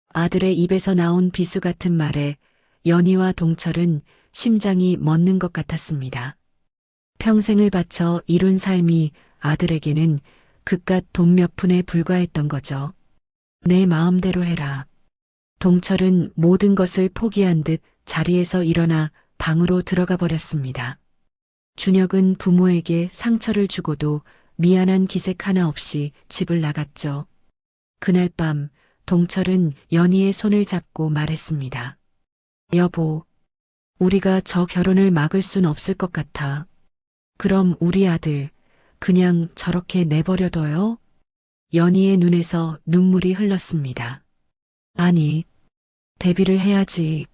아들의 입에서 나온 비수 같은 말에 연희와 동철은 심장이 멎는 것 같았습니다. 평생을 바쳐 이룬 삶이 아들에게는 그깟 돈 몇 푼에 불과했던 거죠. 내 마음대로 해라. 동철은 모든 것을 포기한 듯 자리에서 일어나 방으로 들어가 버렸습니다. 준혁은 부모에게 상처를 주고도 미안한 기색 하나 없이 집을 나갔죠. 그날 밤 동철은 연희의 손을 잡고 말했습니다. 여보, 우리가 저 결혼을 막을 순 없을 것 같아. 그럼 우리 아들 그냥 저렇게 내버려둬요? 연희의 눈에서 눈물이 흘렀습니다. 아니, 대비를 해야지.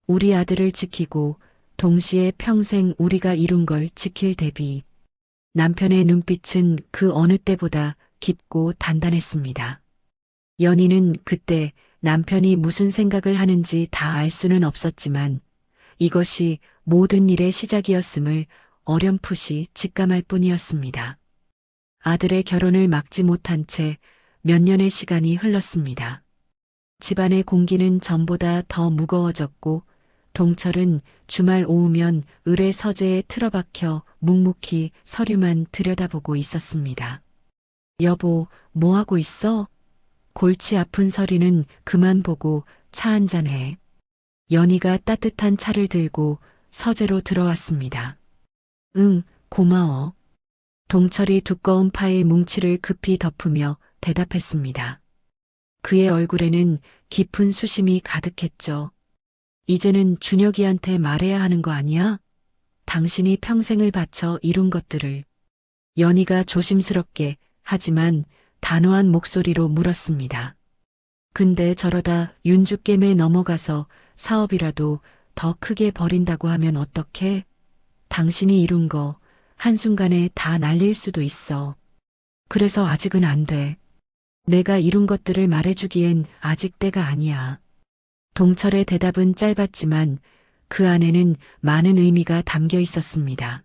우리 아들을 지키고 동시에 평생 우리가 이룬 걸 지킬 대비. 남편의 눈빛은 그 어느 때보다 깊고 단단했습니다. 연희는 그때 남편이 무슨 생각을 하는지 다 알 수는 없었지만 이것이 모든 일의 시작이었음을 어렴풋이 직감할 뿐이었습니다. 아들의 결혼을 막지 못한 채 몇 년의 시간이 흘렀습니다. 집안의 공기는 전보다 더 무거워졌고 동철은 주말 오후면 의뢰 서재에 틀어박혀 묵묵히 서류만 들여다보고 있었습니다. 여보, 뭐하고 있어? 골치 아픈 서류는 그만 보고 차 한잔 해. 연희가 따뜻한 차를 들고 서재로 들어왔습니다. 응, 고마워. 동철이 두꺼운 파일 뭉치를 급히 덮으며 대답했습니다. 그의 얼굴에는 깊은 수심이 가득했죠. 이제는 준혁이한테 말해야 하는 거 아니야? 당신이 평생을 바쳐 이룬 것들을. 연희가 조심스럽게 하지만 단호한 목소리로 물었습니다. 근데 저러다 윤주겜에 넘어가서 사업이라도 더 크게 벌인다고 하면 어떡해? 당신이 이룬 거 한순간에 다 날릴 수도 있어. 그래서 아직은 안 돼. 내가 이룬 것들을 말해주기엔 아직 때가 아니야. 동철의 대답은 짧았지만 그 안에는 많은 의미가 담겨 있었습니다.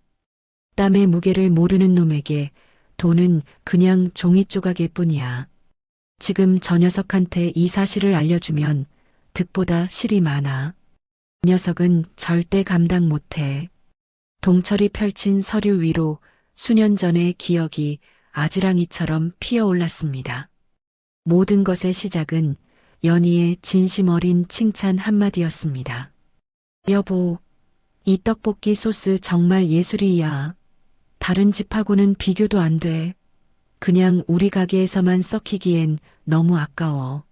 땀의 무게를 모르는 놈에게 돈은 그냥 종이 조각일 뿐이야. 지금 저 녀석한테 이 사실을 알려주면 득보다 실이 많아. 이 녀석은 절대 감당 못해. 동철이 펼친 서류 위로 수년 전의 기억이 아지랑이처럼 피어올랐습니다. 모든 것의 시작은 연희의 진심 어린 칭찬 한마디였습니다. 여보, 이 떡볶이 소스 정말 예술이야. 다른 집하고는 비교도 안 돼. 그냥 우리 가게에서만 썩히기엔 너무 아까워.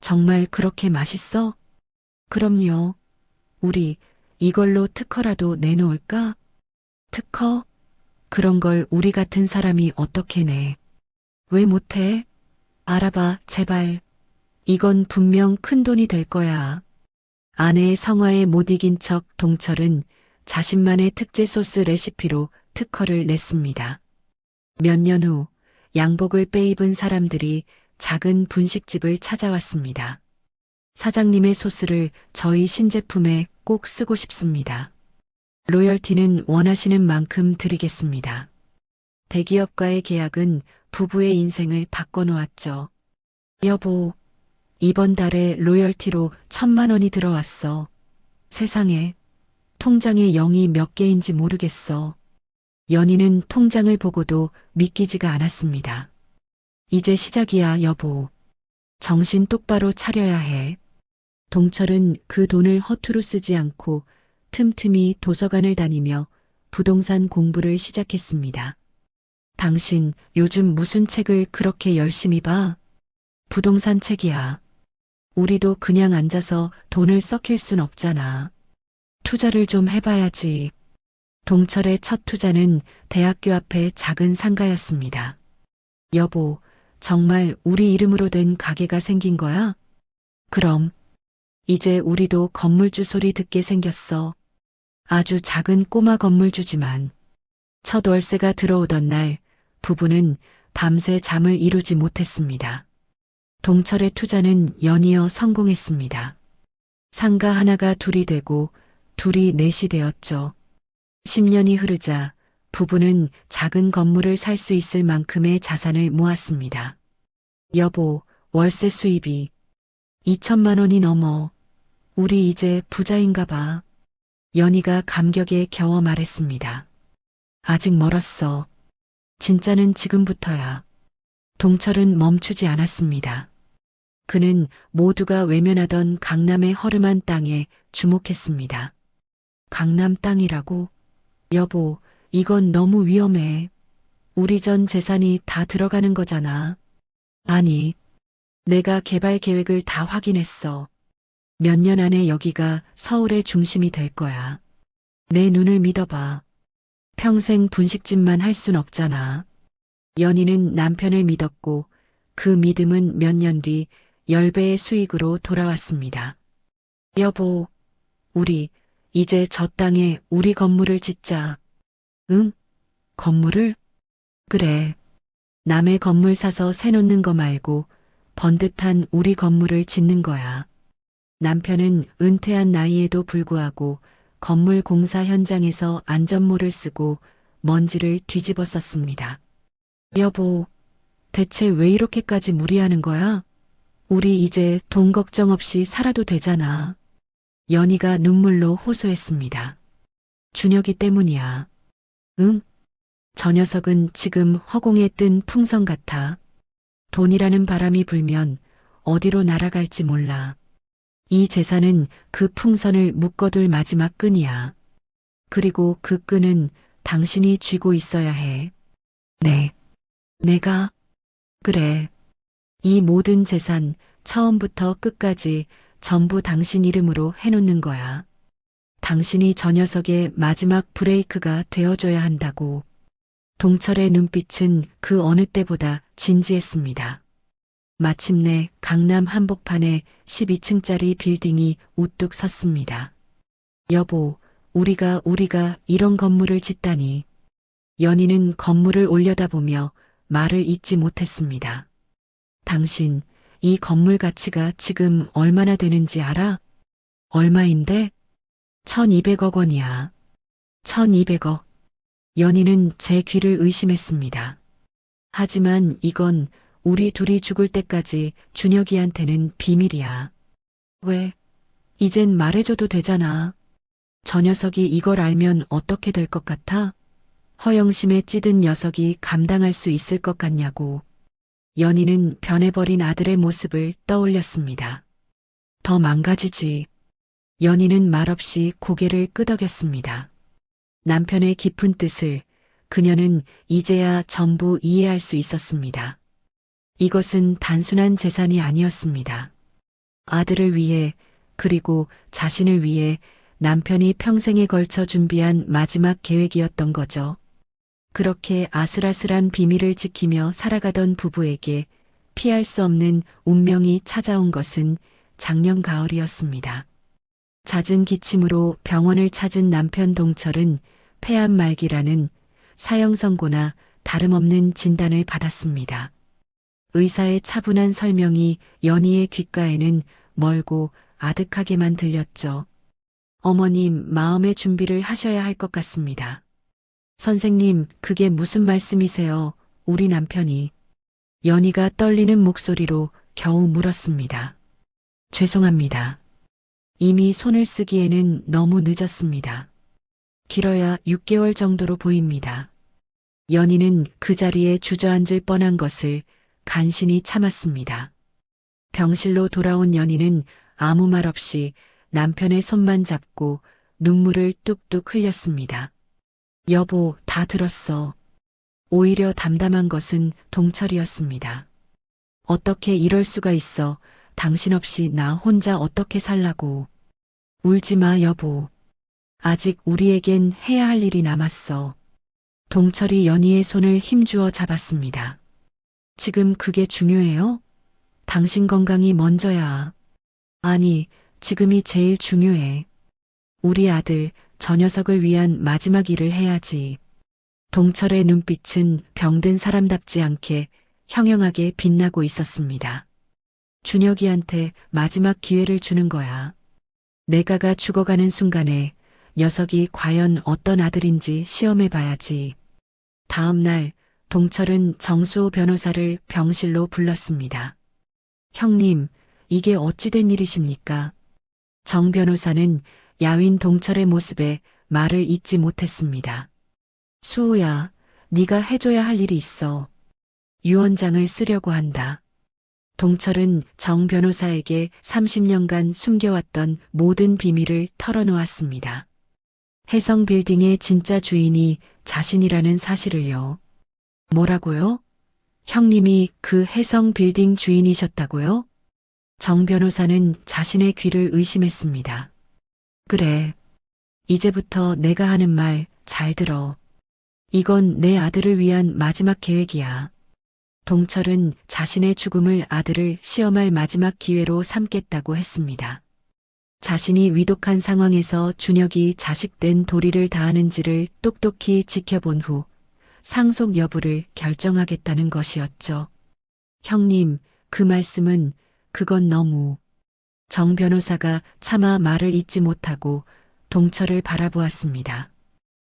정말 그렇게 맛있어? 그럼요. 우리 이걸로 특허라도 내놓을까? 특허? 그런 걸 우리 같은 사람이 어떻게 내? 왜 못해? 알아봐, 제발. 이건 분명 큰돈이 될 거야. 아내의 성화에 못 이긴 척 동철은 자신만의 특제 소스 레시피로 특허를 냈습니다. 몇 년 후 양복을 빼입은 사람들이 작은 분식집을 찾아왔습니다. 사장님의 소스를 저희 신제품에 꼭 쓰고 싶습니다. 로열티는 원하시는 만큼 드리겠습니다. 대기업과의 계약은 부부의 인생을 바꿔놓았죠. 여보, 이번 달에 로열티로 1,000만 원이 들어왔어. 세상에, 통장에 0이 몇 개인지 모르겠어. 연희는 통장을 보고도 믿기지가 않았습니다. 이제 시작이야, 여보. 정신 똑바로 차려야 해. 동철은 그 돈을 허투루 쓰지 않고 틈틈이 도서관을 다니며 부동산 공부를 시작했습니다. 당신 요즘 무슨 책을 그렇게 열심히 봐? 부동산 책이야. 우리도 그냥 앉아서 돈을 썩힐 순 없잖아. 투자를 좀 해봐야지. 동철의 첫 투자는 대학교 앞에 작은 상가였습니다. 여보, 정말 우리 이름으로 된 가게가 생긴 거야? 그럼. 이제 우리도 건물주 소리 듣게 생겼어. 아주 작은 꼬마 건물주지만. 첫 월세가 들어오던 날 부부는 밤새 잠을 이루지 못했습니다. 동철의 투자는 연이어 성공했습니다. 상가 하나가 둘이 되고 둘이 넷이 되었죠. 10년이 흐르자 부부는 작은 건물을 살 수 있을 만큼의 자산을 모았습니다. 여보, 월세 수입이 2천만 원이 넘어. 우리 이제 부자인가 봐. 연희가 감격에 겨워 말했습니다. 아직 멀었어. 진짜는 지금부터야. 동철은 멈추지 않았습니다. 그는 모두가 외면하던 강남의 허름한 땅에 주목했습니다. 강남 땅이라고? 여보, 이건 너무 위험해. 우리 전 재산이 다 들어가는 거잖아. 아니, 내가 개발 계획을 다 확인했어. 몇 년 안에 여기가 서울의 중심이 될 거야. 내 눈을 믿어봐. 평생 분식집만 할 순 없잖아. 연희는 남편을 믿었고 그 믿음은 몇 년 뒤 10배의 수익으로 돌아왔습니다. 여보, 우리 이제 저 땅에 우리 건물을 짓자. 응? 건물을? 그래. 남의 건물 사서 새 놓는 거 말고 번듯한 우리 건물을 짓는 거야. 남편은 은퇴한 나이에도 불구하고 건물 공사 현장에서 안전모를 쓰고 먼지를 뒤집어 썼습니다. 여보, 대체 왜 이렇게까지 무리하는 거야? 우리 이제 돈 걱정 없이 살아도 되잖아. 연희가 눈물로 호소했습니다. 준혁이 때문이야. 응? 저 녀석은 지금 허공에 뜬 풍선 같아. 돈이라는 바람이 불면 어디로 날아갈지 몰라. 이 재산은 그 풍선을 묶어둘 마지막 끈이야. 그리고 그 끈은 당신이 쥐고 있어야 해. 네. 내가? 그래. 이 모든 재산 처음부터 끝까지 전부 당신 이름으로 해놓는 거야. 당신이 저 녀석의 마지막 브레이크가 되어줘야 한다고. 동철의 눈빛은 그 어느 때보다 진지했습니다. 마침내 강남 한복판에 12층짜리 빌딩이 우뚝 섰습니다. 여보, 우리가 이런 건물을 짓다니. 연희는 건물을 올려다보며 말을 잇지 못했습니다. 당신, 이 건물 가치가 지금 얼마나 되는지 알아? 얼마인데? 1,200억 원이야. 1,200억. 연희는 제 귀를 의심했습니다. 하지만 이건 우리 둘이 죽을 때까지 준혁이한테는 비밀이야. 왜? 이젠 말해줘도 되잖아. 저 녀석이 이걸 알면 어떻게 될 것 같아? 허영심에 찌든 녀석이 감당할 수 있을 것 같냐고. 연희는 변해버린 아들의 모습을 떠올렸습니다. 더 망가지지. 연희는 말없이 고개를 끄덕였습니다. 남편의 깊은 뜻을 그녀는 이제야 전부 이해할 수 있었습니다. 이것은 단순한 재산이 아니었습니다. 아들을 위해 그리고 자신을 위해 남편이 평생에 걸쳐 준비한 마지막 계획이었던 거죠. 그렇게 아슬아슬한 비밀을 지키며 살아가던 부부에게 피할 수 없는 운명이 찾아온 것은 작년 가을이었습니다. 잦은 기침으로 병원을 찾은 남편 동철은 폐암 말기라는 사형 선고나 다름없는 진단을 받았습니다. 의사의 차분한 설명이 연희의 귓가에는 멀고 아득하게만 들렸죠. 어머님, 마음의 준비를 하셔야 할 것 같습니다. 선생님, 그게 무슨 말씀이세요? 우리 남편이. 연희가 떨리는 목소리로 겨우 물었습니다. 죄송합니다. 이미 손을 쓰기에는 너무 늦었습니다. 길어야 6개월 정도로 보입니다. 연희는 그 자리에 주저앉을 뻔한 것을 간신히 참았습니다. 병실로 돌아온 연희는 아무 말 없이 남편의 손만 잡고 눈물을 뚝뚝 흘렸습니다. 여보, 다 들었어. 오히려 담담한 것은 동철이었습니다. 어떻게 이럴 수가 있어. 당신 없이 나 혼자 어떻게 살라고. 울지 마, 여보. 아직 우리에겐 해야 할 일이 남았어. 동철이 연희의 손을 힘주어 잡았습니다. 지금 그게 중요해요? 당신 건강이 먼저야. 아니, 지금이 제일 중요해. 우리 아들, 저 녀석을 위한 마지막 일을 해야지. 동철의 눈빛은 병든 사람답지 않게 형형하게 빛나고 있었습니다. 준혁이한테 마지막 기회를 주는 거야. 내가가 죽어가는 순간에 녀석이 과연 어떤 아들인지 시험해 봐야지. 다음 날 동철은 정수호 변호사를 병실로 불렀습니다. 형님, 이게 어찌된 일이십니까? 정 변호사는 야윈 동철의 모습에 말을 잇지 못했습니다. 수호야, 네가 해줘야 할 일이 있어. 유언장을 쓰려고 한다. 동철은 정 변호사에게 30년간 숨겨왔던 모든 비밀을 털어놓았습니다. 해성 빌딩의 진짜 주인이 자신이라는 사실을요. 뭐라고요? 형님이 그 해성 빌딩 주인이셨다고요? 정 변호사는 자신의 귀를 의심했습니다. 그래. 이제부터 내가 하는 말 잘 들어. 이건 내 아들을 위한 마지막 계획이야. 동철은 자신의 죽음을 아들을 시험할 마지막 기회로 삼겠다고 했습니다. 자신이 위독한 상황에서 준혁이 자식된 도리를 다하는지를 똑똑히 지켜본 후 상속 여부를 결정하겠다는 것이었죠. 형님, 그 말씀은 그건 너무. 정 변호사가 차마 말을 잇지 못하고 동철을 바라보았습니다.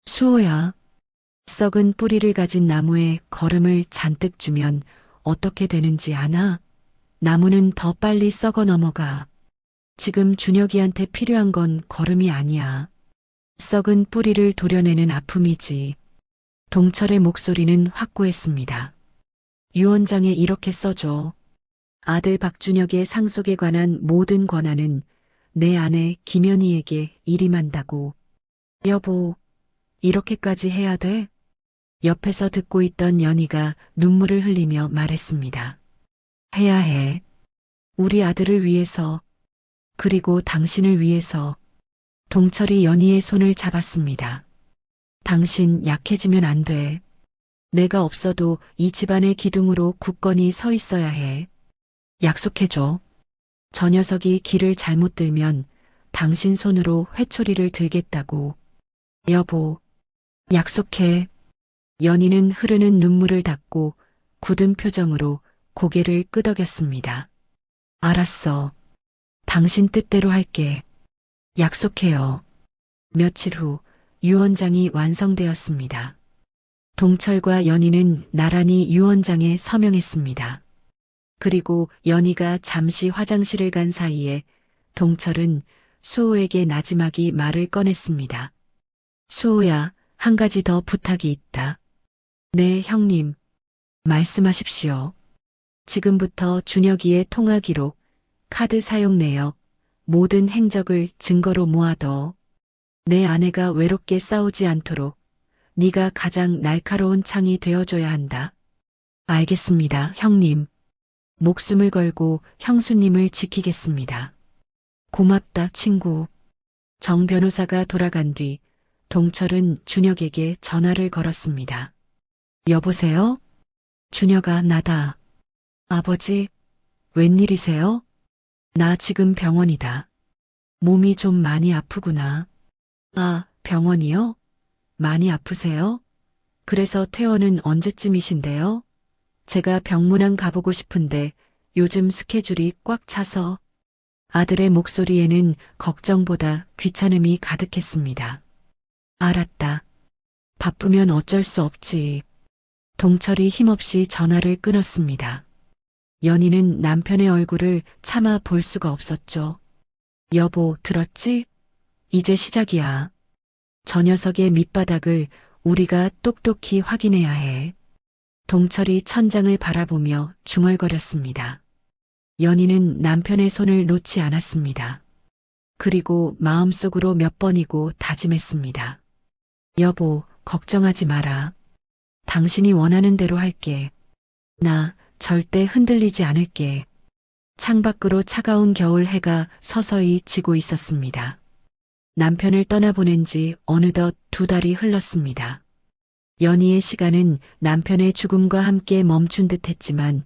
수호야, 썩은 뿌리를 가진 나무에 거름을 잔뜩 주면 어떻게 되는지 아나? 나무는 더 빨리 썩어 넘어가. 지금 준혁이한테 필요한 건 거름이 아니야. 썩은 뿌리를 도려내는 아픔이지. 동철의 목소리는 확고했습니다. 유언장에 이렇게 써줘. 아들 박준혁의 상속에 관한 모든 권한은 내 아내 김연희에게 일임한다고. 여보, 이렇게까지 해야 돼? 옆에서 듣고 있던 연희가 눈물을 흘리며 말했습니다. 해야 해. 우리 아들을 위해서, 그리고 당신을 위해서. 동철이 연희의 손을 잡았습니다. 당신 약해지면 안 돼. 내가 없어도 이 집안의 기둥으로 굳건히 서 있어야 해. 약속해줘. 저 녀석이 길을 잘못 들면 당신 손으로 회초리를 들겠다고. 여보, 약속해. 연희는 흐르는 눈물을 닦고 굳은 표정으로 고개를 끄덕였습니다. 알았어. 당신 뜻대로 할게. 약속해요. 며칠 후 유언장이 완성되었습니다. 동철과 연희는 나란히 유언장에 서명했습니다. 그리고 연희가 잠시 화장실을 간 사이에 동철은 수호에게 나지막이 말을 꺼냈습니다. 수호야, 한 가지 더 부탁이 있다. 네, 형님. 말씀하십시오. 지금부터 준혁이의 통화 기록, 카드 사용 내역, 모든 행적을 증거로 모아둬. 내 아내가 외롭게 싸우지 않도록 네가 가장 날카로운 창이 되어줘야 한다. 알겠습니다, 형님. 목숨을 걸고 형수님을 지키겠습니다. 고맙다, 친구. 정 변호사가 돌아간 뒤 동철은 준혁에게 전화를 걸었습니다. 여보세요? 준혁아, 나다. 아버지, 웬일이세요? 나 지금 병원이다. 몸이 좀 많이 아프구나. 아, 병원이요? 많이 아프세요? 그래서 퇴원은 언제쯤이신데요? 제가 병문안 가보고 싶은데 요즘 스케줄이 꽉 차서. 아들의 목소리에는 걱정보다 귀찮음이 가득했습니다. 알았다. 바쁘면 어쩔 수 없지. 동철이 힘없이 전화를 끊었습니다. 연희는 남편의 얼굴을 차마 볼 수가 없었죠. 여보, 들었지? 이제 시작이야. 저 녀석의 밑바닥을 우리가 똑똑히 확인해야 해. 동철이 천장을 바라보며 중얼거렸습니다. 연희는 남편의 손을 놓지 않았습니다. 그리고 마음속으로 몇 번이고 다짐했습니다. 여보, 걱정하지 마라. 당신이 원하는 대로 할게. 나 절대 흔들리지 않을게. 창밖으로 차가운 겨울 해가 서서히 지고 있었습니다. 남편을 떠나보낸 지 어느덧 2달이 흘렀습니다. 연희의 시간은 남편의 죽음과 함께 멈춘 듯 했지만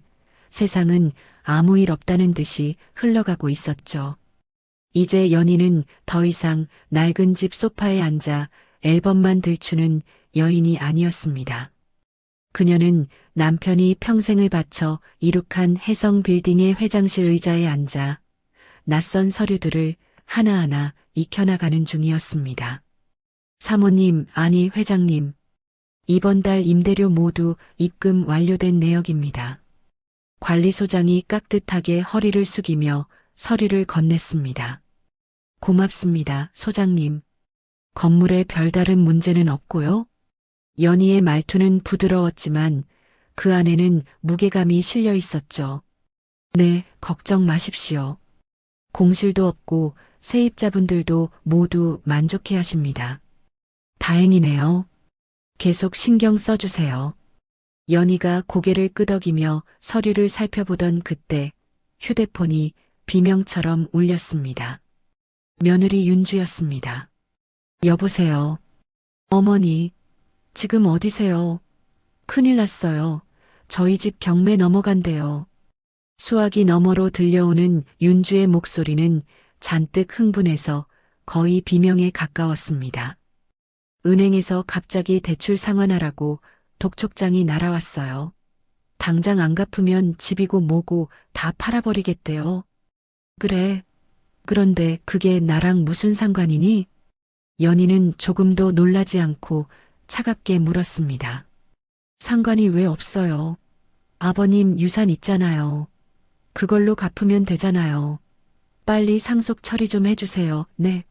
세상은 아무 일 없다는 듯이 흘러가고 있었죠. 이제 연희는 더 이상 낡은 집 소파에 앉아 앨범만 들추는 여인이 아니었습니다. 그녀는 남편이 평생을 바쳐 이룩한 해성 빌딩의 회장실 의자에 앉아 낯선 서류들을 하나하나 익혀나가는 중이었습니다. 사모님, 아니 회장님. 이번 달 임대료 모두 입금 완료된 내역입니다. 관리소장이 깍듯하게 허리를 숙이며 서류를 건넸습니다. 고맙습니다, 소장님. 건물에 별다른 문제는 없고요. 연희의 말투는 부드러웠지만 그 안에는 무게감이 실려 있었죠. 네, 걱정 마십시오. 공실도 없고 세입자분들도 모두 만족해 하십니다. 다행이네요. 계속 신경 써주세요. 연희가 고개를 끄덕이며 서류를 살펴보던 그때 휴대폰이 비명처럼 울렸습니다. 며느리 윤주였습니다. 여보세요. 어머니, 지금 어디세요? 큰일 났어요. 저희 집 경매 넘어간대요. 수화기 너머로 들려오는 윤주의 목소리는 잔뜩 흥분해서 거의 비명에 가까웠습니다. 은행에서 갑자기 대출 상환하라고 독촉장이 날아왔어요. 당장 안 갚으면 집이고 뭐고 다 팔아버리겠대요. 그래. 그런데 그게 나랑 무슨 상관이니? 연희는 조금도 놀라지 않고 차갑게 물었습니다. 상관이 왜 없어요? 아버님 유산 있잖아요. 그걸로 갚으면 되잖아요. 빨리 상속 처리 좀 해주세요. 네.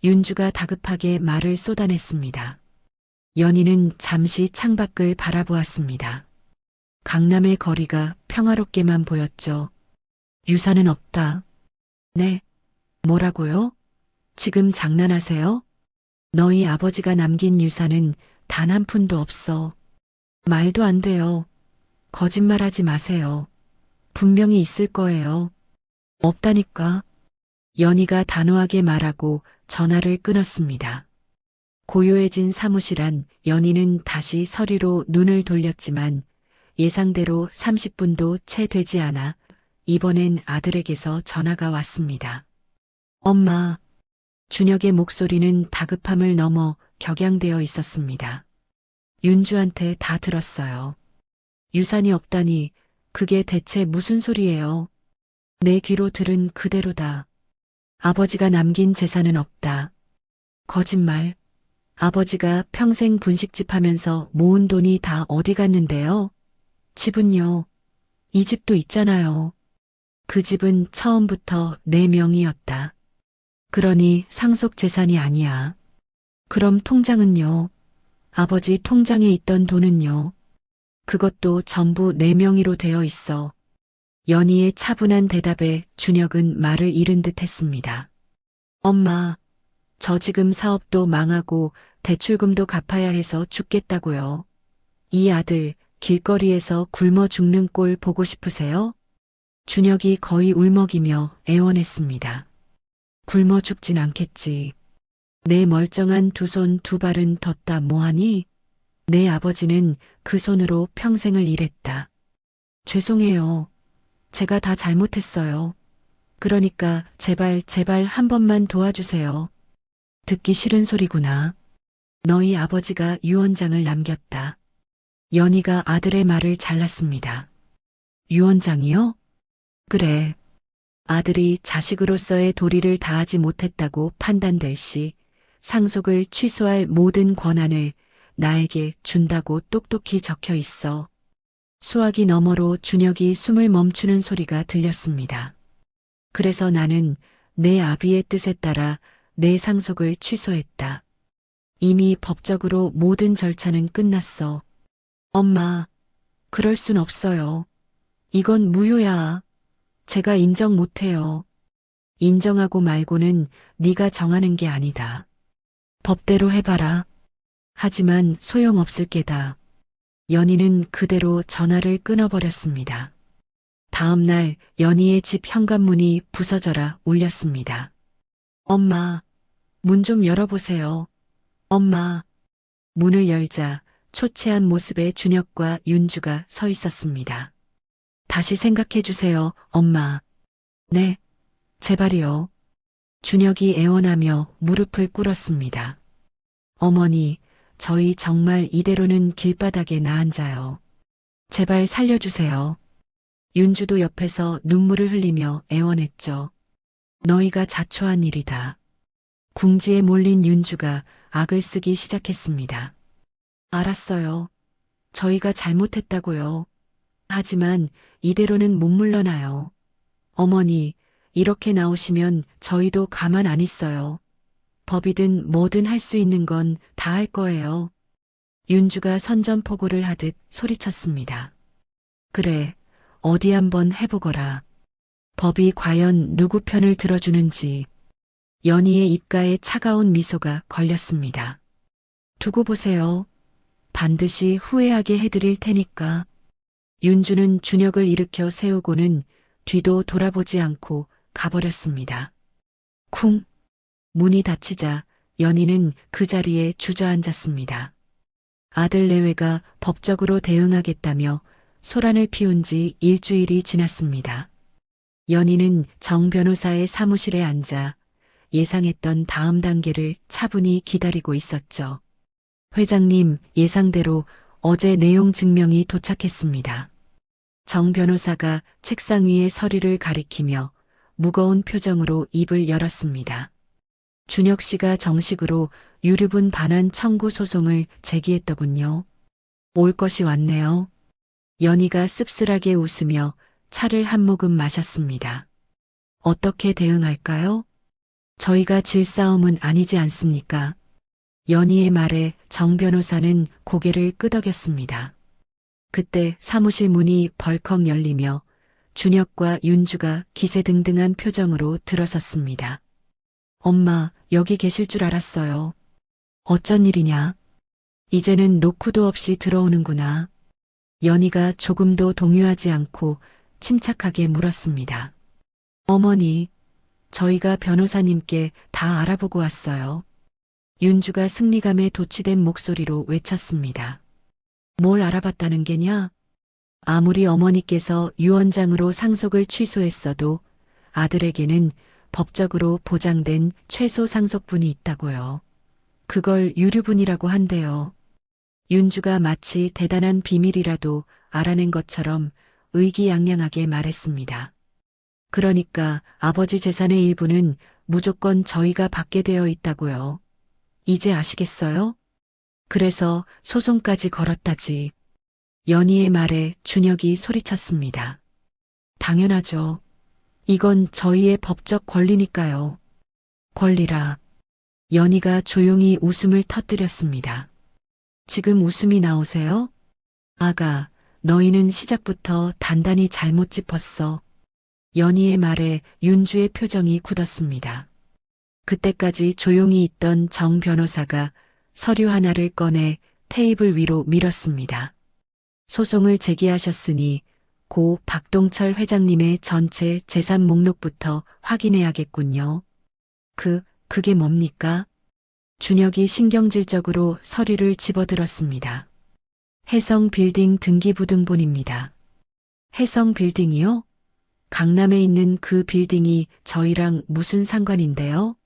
윤주가 다급하게 말을 쏟아냈습니다. 연희는 잠시 창밖을 바라보았습니다. 강남의 거리가 평화롭게만 보였죠. 유산은 없다. 네. 뭐라고요? 지금 장난하세요? 너희 아버지가 남긴 유산은 단 한 푼도 없어. 말도 안 돼요. 거짓말하지 마세요. 분명히 있을 거예요. 없다니까. 연희가 단호하게 말하고 전화를 끊었습니다. 고요해진 사무실 안 연희는 다시 서류로 눈을 돌렸지만 예상대로 30분도 채 되지 않아 이번엔 아들에게서 전화가 왔습니다. 엄마. 준혁의 목소리는 다급함을 넘어 격양되어 있었습니다. 윤주한테 다 들었어요. 유산이 없다니 그게 대체 무슨 소리예요? 내 귀로 들은 그대로다. 아버지가 남긴 재산은 없다. 거짓말. 아버지가 평생 분식집 하면서 모은 돈이 다 어디 갔는데요? 집은요. 이 집도 있잖아요. 그 집은 처음부터 내 명의였다. 그러니 상속 재산이 아니야. 그럼 통장은요? 아버지 통장에 있던 돈은요? 그것도 전부 내 명의로 되어 있어. 연희의 차분한 대답에 준혁은 말을 잃은 듯 했습니다. 엄마, 저 지금 사업도 망하고 대출금도 갚아야 해서 죽겠다고요. 이 아들 길거리에서 굶어 죽는 꼴 보고 싶으세요? 준혁이 거의 울먹이며 애원했습니다. 굶어 죽진 않겠지. 내 멀쩡한 두 손 두 발은 덧다 뭐하니? 내 아버지는 그 손으로 평생을 일했다. 죄송해요. 제가 다 잘못했어요. 그러니까 제발 한 번만 도와주세요. 듣기 싫은 소리구나. 너희 아버지가 유언장을 남겼다. 연희가 아들의 말을 잘랐습니다. 유언장이요? 그래. 아들이 자식으로서의 도리를 다하지 못했다고 판단될 시 상속을 취소할 모든 권한을 나에게 준다고 똑똑히 적혀 있어. 수화기 너머로 준혁이 숨을 멈추는 소리가 들렸습니다. 그래서 나는 내 아비의 뜻에 따라 내 상속을 취소했다. 이미 법적으로 모든 절차는 끝났어. 엄마, 그럴 순 없어요. 이건 무효야. 제가 인정 못해요. 인정하고 말고는 네가 정하는 게 아니다. 법대로 해봐라. 하지만 소용없을 게다. 연희는 그대로 전화를 끊어버렸습니다. 다음 날 연희의 집 현관문이 부서져라 울렸습니다. 엄마, 문 좀 열어보세요. 엄마. 문을 열자 초췌한 모습의 준혁과 윤주가 서 있었습니다. 다시 생각해 주세요, 엄마. 네, 제발이요. 준혁이 애원하며 무릎을 꿇었습니다. 어머니, 저희 정말 이대로는 길바닥에 나앉아요. 제발 살려주세요. 윤주도 옆에서 눈물을 흘리며 애원했죠. 너희가 자초한 일이다. 궁지에 몰린 윤주가 악을 쓰기 시작했습니다. 알았어요. 저희가 잘못했다고요. 하지만 이대로는 못 물러나요. 어머니, 이렇게 나오시면 저희도 가만 안 있어요. 법이든 뭐든 할 수 있는 건 다 할 거예요. 윤주가 선전포고를 하듯 소리쳤습니다. 그래, 어디 한번 해보거라. 법이 과연 누구 편을 들어주는지. 연희의 입가에 차가운 미소가 걸렸습니다. 두고 보세요. 반드시 후회하게 해드릴 테니까. 윤주는 준혁을 일으켜 세우고는 뒤도 돌아보지 않고 가버렸습니다. 쿵! 문이 닫히자 연희는 그 자리에 주저앉았습니다. 아들 내외가 법적으로 대응하겠다며 소란을 피운 지 일주일이 지났습니다. 연희는 정 변호사의 사무실에 앉아 예상했던 다음 단계를 차분히 기다리고 있었죠. 회장님, 예상대로 어제 내용 증명이 도착했습니다. 정 변호사가 책상 위에 서류를 가리키며 무거운 표정으로 입을 열었습니다. 준혁 씨가 정식으로 유류분 반환 청구 소송을 제기했더군요. 올 것이 왔네요. 연희가 씁쓸하게 웃으며 차를 한 모금 마셨습니다. 어떻게 대응할까요? 저희가 질 싸움은 아니지 않습니까? 연희의 말에 정 변호사는 고개를 끄덕였습니다. 그때 사무실 문이 벌컥 열리며 준혁과 윤주가 기세등등한 표정으로 들어섰습니다. 엄마, 여기 계실 줄 알았어요. 어쩐 일이냐? 이제는 노크도 없이 들어오는구나. 연희가 조금도 동요하지 않고 침착하게 물었습니다. 어머니, 저희가 변호사님께 다 알아보고 왔어요. 윤주가 승리감에 도취된 목소리로 외쳤습니다. 뭘 알아봤다는 게냐? 아무리 어머니께서 유언장으로 상속을 취소했어도 아들에게는 법적으로 보장된 최소 상속분이 있다고요. 그걸 유류분이라고 한대요. 윤주가 마치 대단한 비밀이라도 알아낸 것처럼 의기양양하게 말했습니다. 그러니까 아버지 재산의 일부는 무조건 저희가 받게 되어 있다고요. 이제 아시겠어요? 그래서 소송까지 걸었다지. 연희의 말에 준혁이 소리쳤습니다. 당연하죠. 이건 저희의 법적 권리니까요. 권리라. 연희가 조용히 웃음을 터뜨렸습니다. 지금 웃음이 나오세요? 아가, 너희는 시작부터 단단히 잘못 짚었어. 연희의 말에 윤주의 표정이 굳었습니다. 그때까지 조용히 있던 정 변호사가 서류 하나를 꺼내 테이블 위로 밀었습니다. 소송을 제기하셨으니 고 박동철 회장님의 전체 재산 목록부터 확인해야겠군요. 그게 뭡니까? 준혁이 신경질적으로 서류를 집어들었습니다. 해성빌딩 등기부등본입니다. 해성빌딩이요? 강남에 있는 그 빌딩이 저희랑 무슨 상관인데요?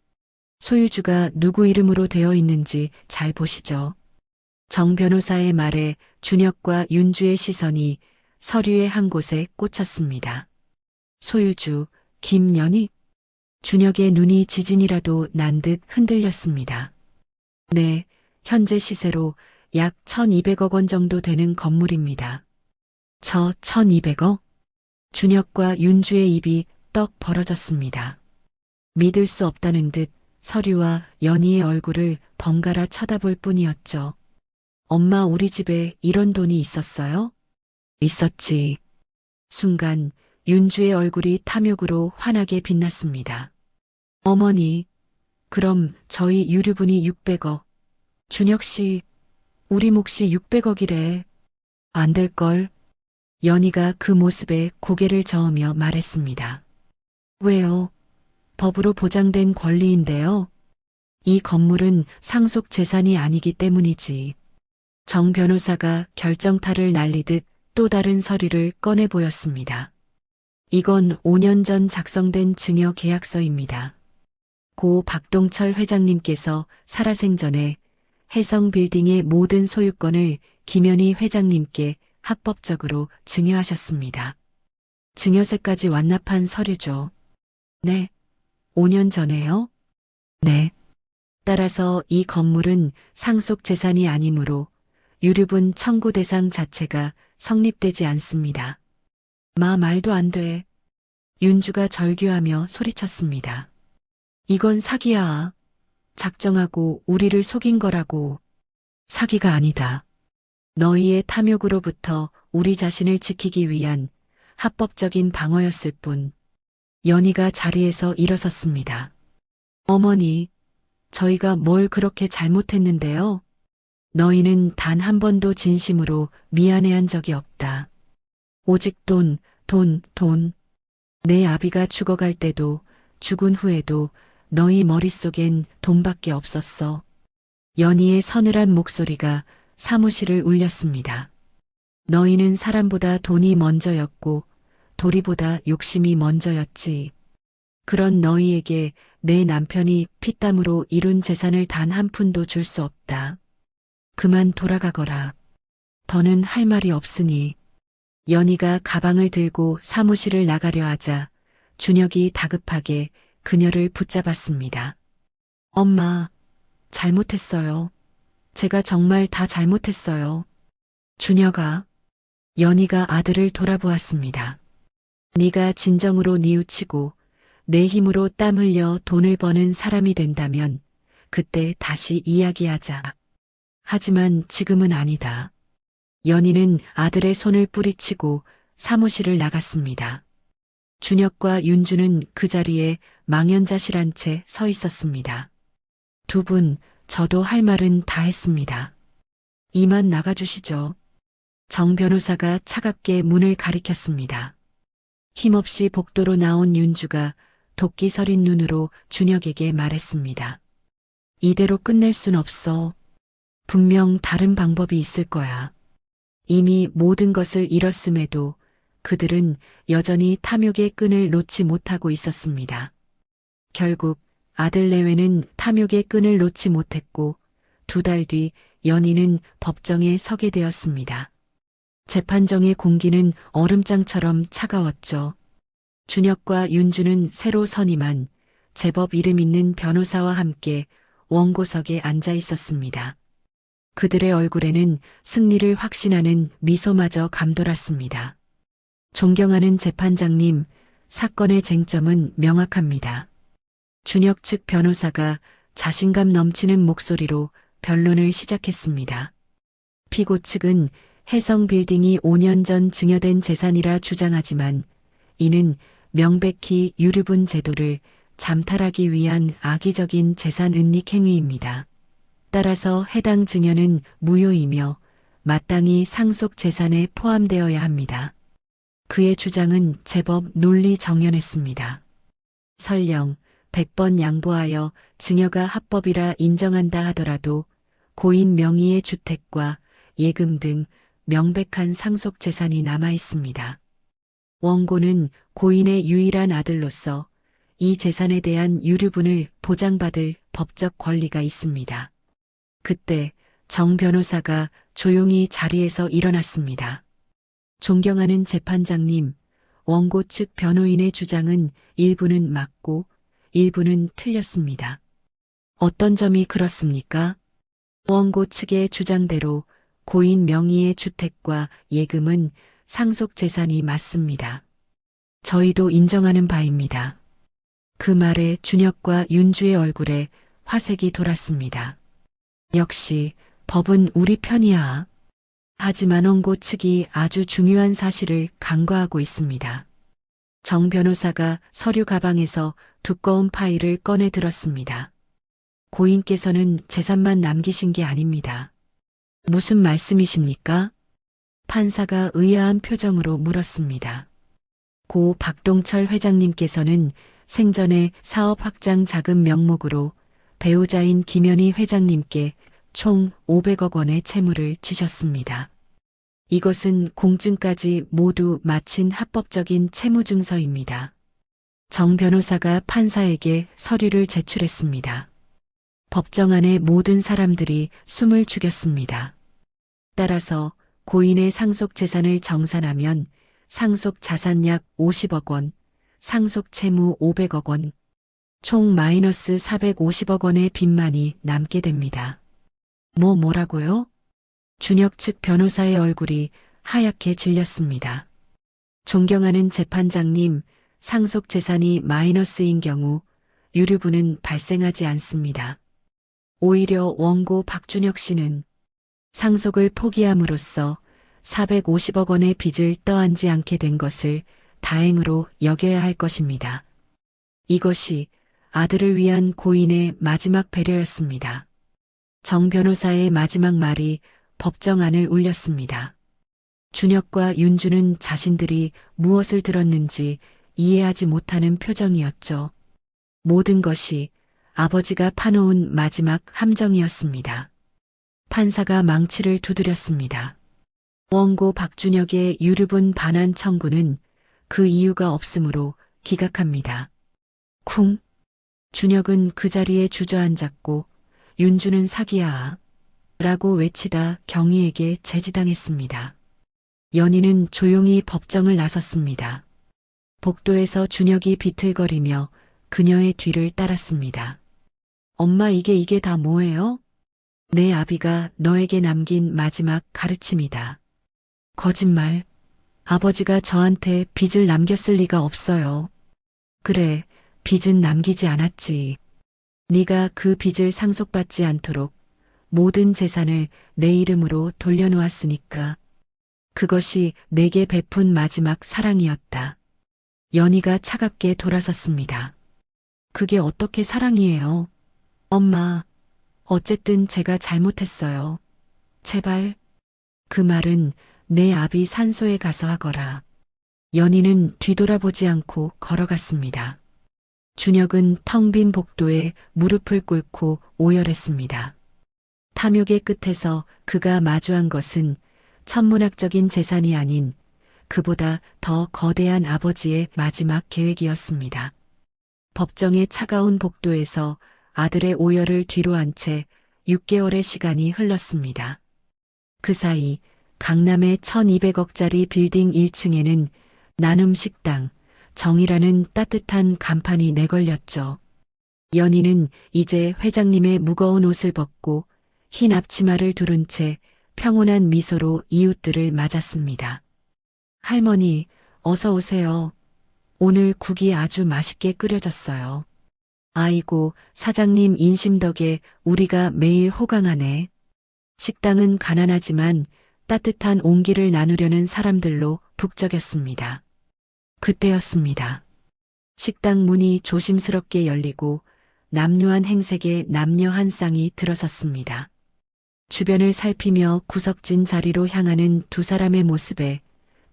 소유주가 누구 이름으로 되어 있는지 잘 보시죠. 정 변호사의 말에 준혁과 윤주의 시선이 서류의 한 곳에 꽂혔습니다. 소유주, 김연희? 준혁의 눈이 지진이라도 난 듯 흔들렸습니다. 네, 현재 시세로 약 1200억 원 정도 되는 건물입니다. 저 1200억? 준혁과 윤주의 입이 떡 벌어졌습니다. 믿을 수 없다는 듯 서류와 연희의 얼굴을 번갈아 쳐다볼 뿐이었죠. 엄마, 우리 집에 이런 돈이 있었어요? 있었지. 순간 윤주의 얼굴이 탐욕으로 환하게 빛났습니다. 어머니, 그럼 저희 유류분이 600억. 준혁 씨, 우리 몫이 600억이래. 안 될걸. 연희가 그 모습에 고개를 저으며 말했습니다. 왜요? 법으로 보장된 권리인데요. 이 건물은 상속 재산이 아니기 때문이지. 정 변호사가 결정타를 날리듯 또 다른 서류를 꺼내 보였습니다. 이건 5년 전 작성된 증여 계약서입니다. 고 박동철 회장님께서 살아생전에 해성빌딩의 모든 소유권을 김연희 회장님께 합법적으로 증여하셨습니다. 증여세까지 완납한 서류죠. 네. 5년 전에요? 네. 따라서 이 건물은 상속 재산이 아니므로 유류분 청구 대상 자체가 성립되지 않습니다. 말도 안 돼. 윤주가 절규하며 소리쳤습니다. 이건 사기야. 작정하고 우리를 속인 거라고. 사기가 아니다. 너희의 탐욕으로부터 우리 자신을 지키기 위한 합법적인 방어였을 뿐. 연희가 자리에서 일어섰습니다. 어머니, 저희가 뭘 그렇게 잘못했는데요? 너희는 단 한 번도 진심으로 미안해한 적이 없다. 오직 돈. 내 아비가 죽어갈 때도 죽은 후에도 너희 머릿속엔 돈밖에 없었어. 연희의 서늘한 목소리가 사무실을 울렸습니다. 너희는 사람보다 돈이 먼저였고 도리보다 욕심이 먼저였지. 그런 너희에게 내 남편이 피땀으로 이룬 재산을 단 한 푼도 줄 수 없다. 그만 돌아가거라. 더는 할 말이 없으니. 연희가 가방을 들고 사무실을 나가려 하자 준혁이 다급하게 그녀를 붙잡았습니다. 엄마, 잘못했어요. 제가 정말 다 잘못했어요. 준혁아. 연희가 아들을 돌아보았습니다. 네가 진정으로 뉘우치고 내 힘으로 땀 흘려 돈을 버는 사람이 된다면 그때 다시 이야기하자. 하지만 지금은 아니다. 연희는 아들의 손을 뿌리치고 사무실을 나갔습니다. 준혁과 윤주는 그 자리에 망연자실한 채 서 있었습니다. 두 분, 저도 할 말은 다 했습니다. 이만 나가주시죠. 정 변호사가 차갑게 문을 가리켰습니다. 힘없이 복도로 나온 윤주가 도끼 서린 눈으로 준혁에게 말했습니다. 이대로 끝낼 순 없어. 분명 다른 방법이 있을 거야. 이미 모든 것을 잃었음에도 그들은 여전히 탐욕의 끈을 놓지 못하고 있었습니다. 결국 아들 내외는 탐욕의 끈을 놓지 못했고 2달 뒤 연희는 법정에 서게 되었습니다. 재판정의 공기는 얼음장처럼 차가웠죠. 준혁과 윤주는 새로 선임한 제법 이름 있는 변호사와 함께 원고석에 앉아 있었습니다. 그들의 얼굴에는 승리를 확신하는 미소마저 감돌았습니다. 존경하는 재판장님, 사건의 쟁점은 명확합니다. 준혁 측 변호사가 자신감 넘치는 목소리로 변론을 시작했습니다. 피고 측은 해성빌딩이 5년 전 증여된 재산이라 주장하지만 이는 명백히 유류분 제도를 잠탈하기 위한 악의적인 재산 은닉 행위입니다. 따라서 해당 증여는 무효이며 마땅히 상속 재산에 포함되어야 합니다. 그의 주장은 제법 논리정연했습니다. 설령 100번 양보하여 증여가 합법이라 인정한다 하더라도 고인 명의의 주택과 예금 등 명백한 상속 재산이 남아 있습니다. 원고는 고인의 유일한 아들로서 이 재산에 대한 유류분을 보장받을 법적 권리가 있습니다. 그때 정 변호사가 조용히 자리에서 일어났습니다. 존경하는 재판장님, 원고 측 변호인의 주장은 일부는 맞고 일부는 틀렸습니다. 어떤 점이 그렇습니까? 원고 측의 주장대로 고인 명의의 주택과 예금은 상속 재산이 맞습니다. 저희도 인정하는 바입니다. 그 말에 준혁과 윤주의 얼굴에 화색이 돌았습니다. 역시 법은 우리 편이야. 하지만 원고 측이 아주 중요한 사실을 간과하고 있습니다. 정 변호사가 서류 가방에서 두꺼운 파일을 꺼내 들었습니다. 고인께서는 재산만 남기신 게 아닙니다. 무슨 말씀이십니까? 판사가 의아한 표정으로 물었습니다. 고 박동철 회장님께서는 생전에 사업 확장 자금 명목으로 배우자인 김현희 회장님께 총 500억 원의 채무를 지셨습니다. 이것은 공증까지 모두 마친 합법적인 채무증서입니다. 정 변호사가 판사에게 서류를 제출했습니다. 법정 안의 모든 사람들이 숨을 죽였습니다. 따라서 고인의 상속 재산을 정산하면 상속 자산 약 50억 원, 상속 채무 500억 원, 총 마이너스 450억 원의 빚만이 남게 됩니다. 뭐라고요? 준혁 측 변호사의 얼굴이 하얗게 질렸습니다. 존경하는 재판장님, 상속 재산이 마이너스인 경우 유류분은 발생하지 않습니다. 오히려 원고 박준혁 씨는 상속을 포기함으로써 450억 원의 빚을 떠안지 않게 된 것을 다행으로 여겨야 할 것입니다. 이것이 아들을 위한 고인의 마지막 배려였습니다. 정 변호사의 마지막 말이 법정 안을 울렸습니다. 준혁과 윤주는 자신들이 무엇을 들었는지 이해하지 못하는 표정이었죠. 모든 것이 아버지가 파놓은 마지막 함정이었습니다. 판사가 망치를 두드렸습니다. 원고 박준혁의 유류분 반환 청구는 그 이유가 없으므로 기각합니다. 쿵! 준혁은 그 자리에 주저앉았고 윤주는 사기야 라고 외치다 경위에게 제지당했습니다. 연희는 조용히 법정을 나섰습니다. 복도에서 준혁이 비틀거리며 그녀의 뒤를 따랐습니다. 엄마 이게 다 뭐예요? 내 아비가 너에게 남긴 마지막 가르침이다. 거짓말. 아버지가 저한테 빚을 남겼을 리가 없어요. 그래, 빚은 남기지 않았지. 네가 그 빚을 상속받지 않도록 모든 재산을 내 이름으로 돌려놓았으니까. 그것이 내게 베푼 마지막 사랑이었다. 연희가 차갑게 돌아섰습니다. 그게 어떻게 사랑이에요? 엄마, 어쨌든 제가 잘못했어요. 제발. 그 말은 내 아비 산소에 가서 하거라. 연희는 뒤돌아보지 않고 걸어갔습니다. 준혁은 텅 빈 복도에 무릎을 꿇고 오열했습니다. 탐욕의 끝에서 그가 마주한 것은 천문학적인 재산이 아닌 그보다 더 거대한 아버지의 마지막 계획이었습니다. 법정의 차가운 복도에서 아들의 오열을 뒤로 한 채 6개월의 시간이 흘렀습니다. 그 사이 강남의 1200억짜리 빌딩 1층에는 나눔 식당, 정이라는 따뜻한 간판이 내걸렸죠. 연희는 이제 회장님의 무거운 옷을 벗고 흰 앞치마를 두른 채 평온한 미소로 이웃들을 맞았습니다. 할머니, 어서 오세요. 오늘 국이 아주 맛있게 끓여졌어요. 아이고, 사장님 인심 덕에 우리가 매일 호강하네. 식당은 가난하지만 따뜻한 온기를 나누려는 사람들로 북적였습니다. 그때였습니다. 식당 문이 조심스럽게 열리고 남루한 행색의 남녀 한 쌍이 들어섰습니다. 주변을 살피며 구석진 자리로 향하는 두 사람의 모습에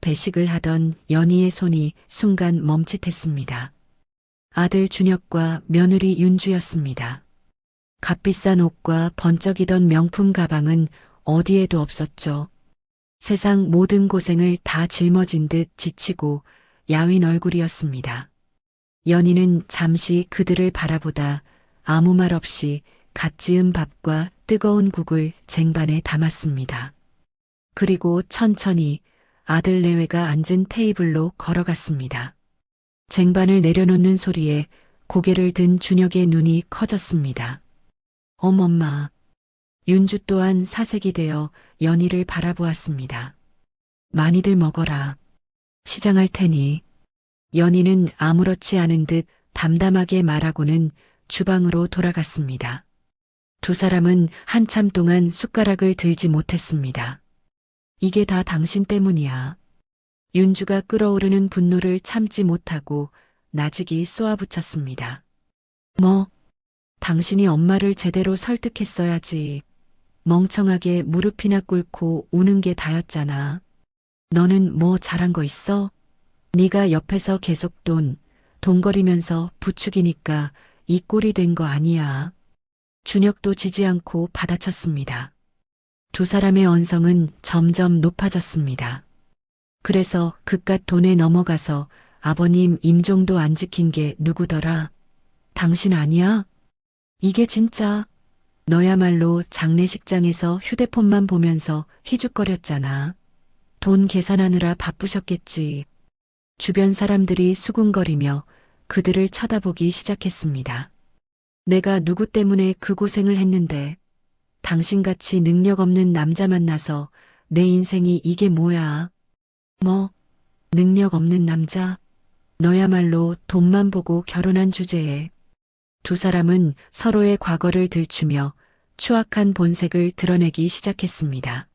배식을 하던 연희의 손이 순간 멈칫했습니다. 아들 준혁과 며느리 윤주였습니다. 값비싼 옷과 번쩍이던 명품 가방은 어디에도 없었죠. 세상 모든 고생을 다 짊어진 듯 지치고 야윈 얼굴이었습니다. 연희는 잠시 그들을 바라보다 아무 말 없이 갓 지은 밥과 뜨거운 국을 쟁반에 담았습니다. 그리고 천천히 아들 내외가 앉은 테이블로 걸어갔습니다. 쟁반을 내려놓는 소리에 고개를 든 준혁의 눈이 커졌습니다. 어머마. 윤주 또한 사색이 되어 연희를 바라보았습니다. 많이들 먹어라. 시장할 테니. 연희는 아무렇지 않은 듯 담담하게 말하고는 주방으로 돌아갔습니다. 두 사람은 한참 동안 숟가락을 들지 못했습니다. 이게 다 당신 때문이야. 윤주가 끓어오르는 분노를 참지 못하고 나직이 쏘아붙였습니다. 뭐? 당신이 엄마를 제대로 설득했어야지. 멍청하게 무릎이나 꿇고 우는 게 다였잖아. 너는 뭐 잘한 거 있어? 네가 옆에서 계속 돈거리면서 부추기니까 이 꼴이 된 거 아니야. 준혁도 지지 않고 받아쳤습니다. 두 사람의 언성은 점점 높아졌습니다. 그래서 그깟 돈에 넘어가서 아버님 임종도 안 지킨 게 누구더라? 당신 아니야? 이게 진짜 너야말로 장례식장에서 휴대폰만 보면서 희죽거렸잖아. 돈 계산하느라 바쁘셨겠지. 주변 사람들이 수군거리며 그들을 쳐다보기 시작했습니다. 내가 누구 때문에 그 고생을 했는데 당신같이 능력 없는 남자 만나서 내 인생이 이게 뭐야. 뭐 능력 없는 남자? 너야말로 돈만 보고 결혼한 주제에. 두 사람은 서로의 과거를 들추며 추악한 본색을 드러내기 시작했습니다.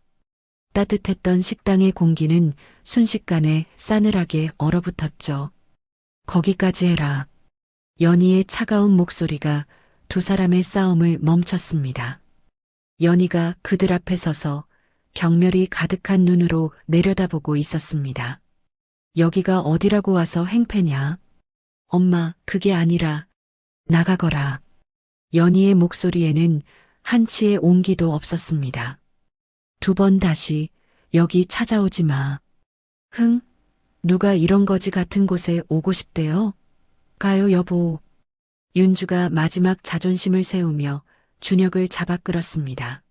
따뜻했던 식당의 공기는 순식간에 싸늘하게 얼어붙었죠. 거기까지 해라. 연희의 차가운 목소리가 두 사람의 싸움을 멈췄습니다. 연희가 그들 앞에 서서 경멸이 가득한 눈으로 내려다보고 있었습니다. 여기가 어디라고 와서 행패냐? 엄마, 그게 아니라 나가거라. 연희의 목소리에는 한치의 온기도 없었습니다. 두 번 다시 여기 찾아오지 마. 흥? 누가 이런 거지 같은 곳에 오고 싶대요? 가요 여보. 윤주가 마지막 자존심을 세우며 준혁을 잡아 끌었습니다.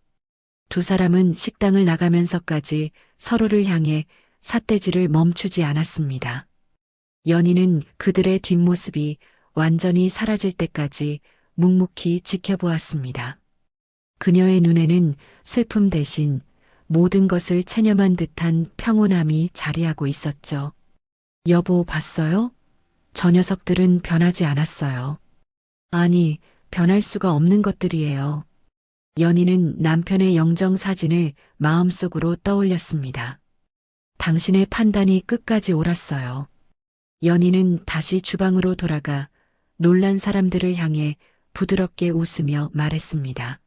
두 사람은 식당을 나가면서까지 서로를 향해 삿대질을 멈추지 않았습니다. 연희는 그들의 뒷모습이 완전히 사라질 때까지 묵묵히 지켜보았습니다. 그녀의 눈에는 슬픔 대신 모든 것을 체념한 듯한 평온함이 자리하고 있었죠. 여보, 봤어요? 저 녀석들은 변하지 않았어요. 아니, 변할 수가 없는 것들이에요. 연희는 남편의 영정 사진을 마음속으로 떠올렸습니다. 당신의 판단이 끝까지 옳았어요. 연희는 다시 주방으로 돌아가 놀란 사람들을 향해 부드럽게 웃으며 말했습니다.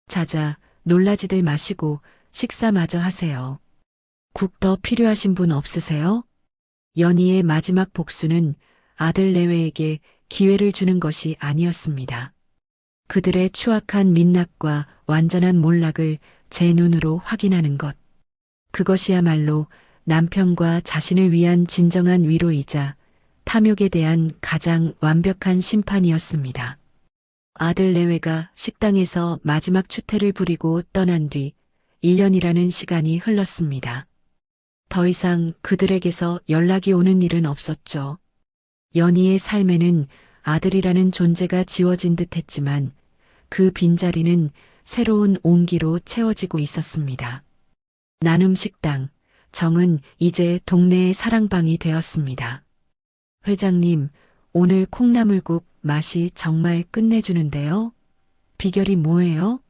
자자, 놀라지들 마시고 식사마저 하세요. 국 더 필요하신 분 없으세요? 연희의 마지막 복수는 아들 내외에게 기회를 주는 것이 아니었습니다. 그들의 추악한 민낯과 완전한 몰락을 제 눈으로 확인하는 것. 그것이야말로 남편과 자신을 위한 진정한 위로이자 탐욕에 대한 가장 완벽한 심판이었습니다. 아들 내외가 식당에서 마지막 추태를 부리고 떠난 뒤 1년이라는 시간이 흘렀습니다. 더 이상 그들에게서 연락이 오는 일은 없었죠. 연희의 삶에는 아들이라는 존재가 지워진 듯 했지만 그 빈자리는 새로운 온기로 채워지고 있었습니다. 나눔 식당, 정은 이제 동네의 사랑방이 되었습니다. 회장님, 오늘 콩나물국 맛이 정말 끝내주는데요. 비결이 뭐예요?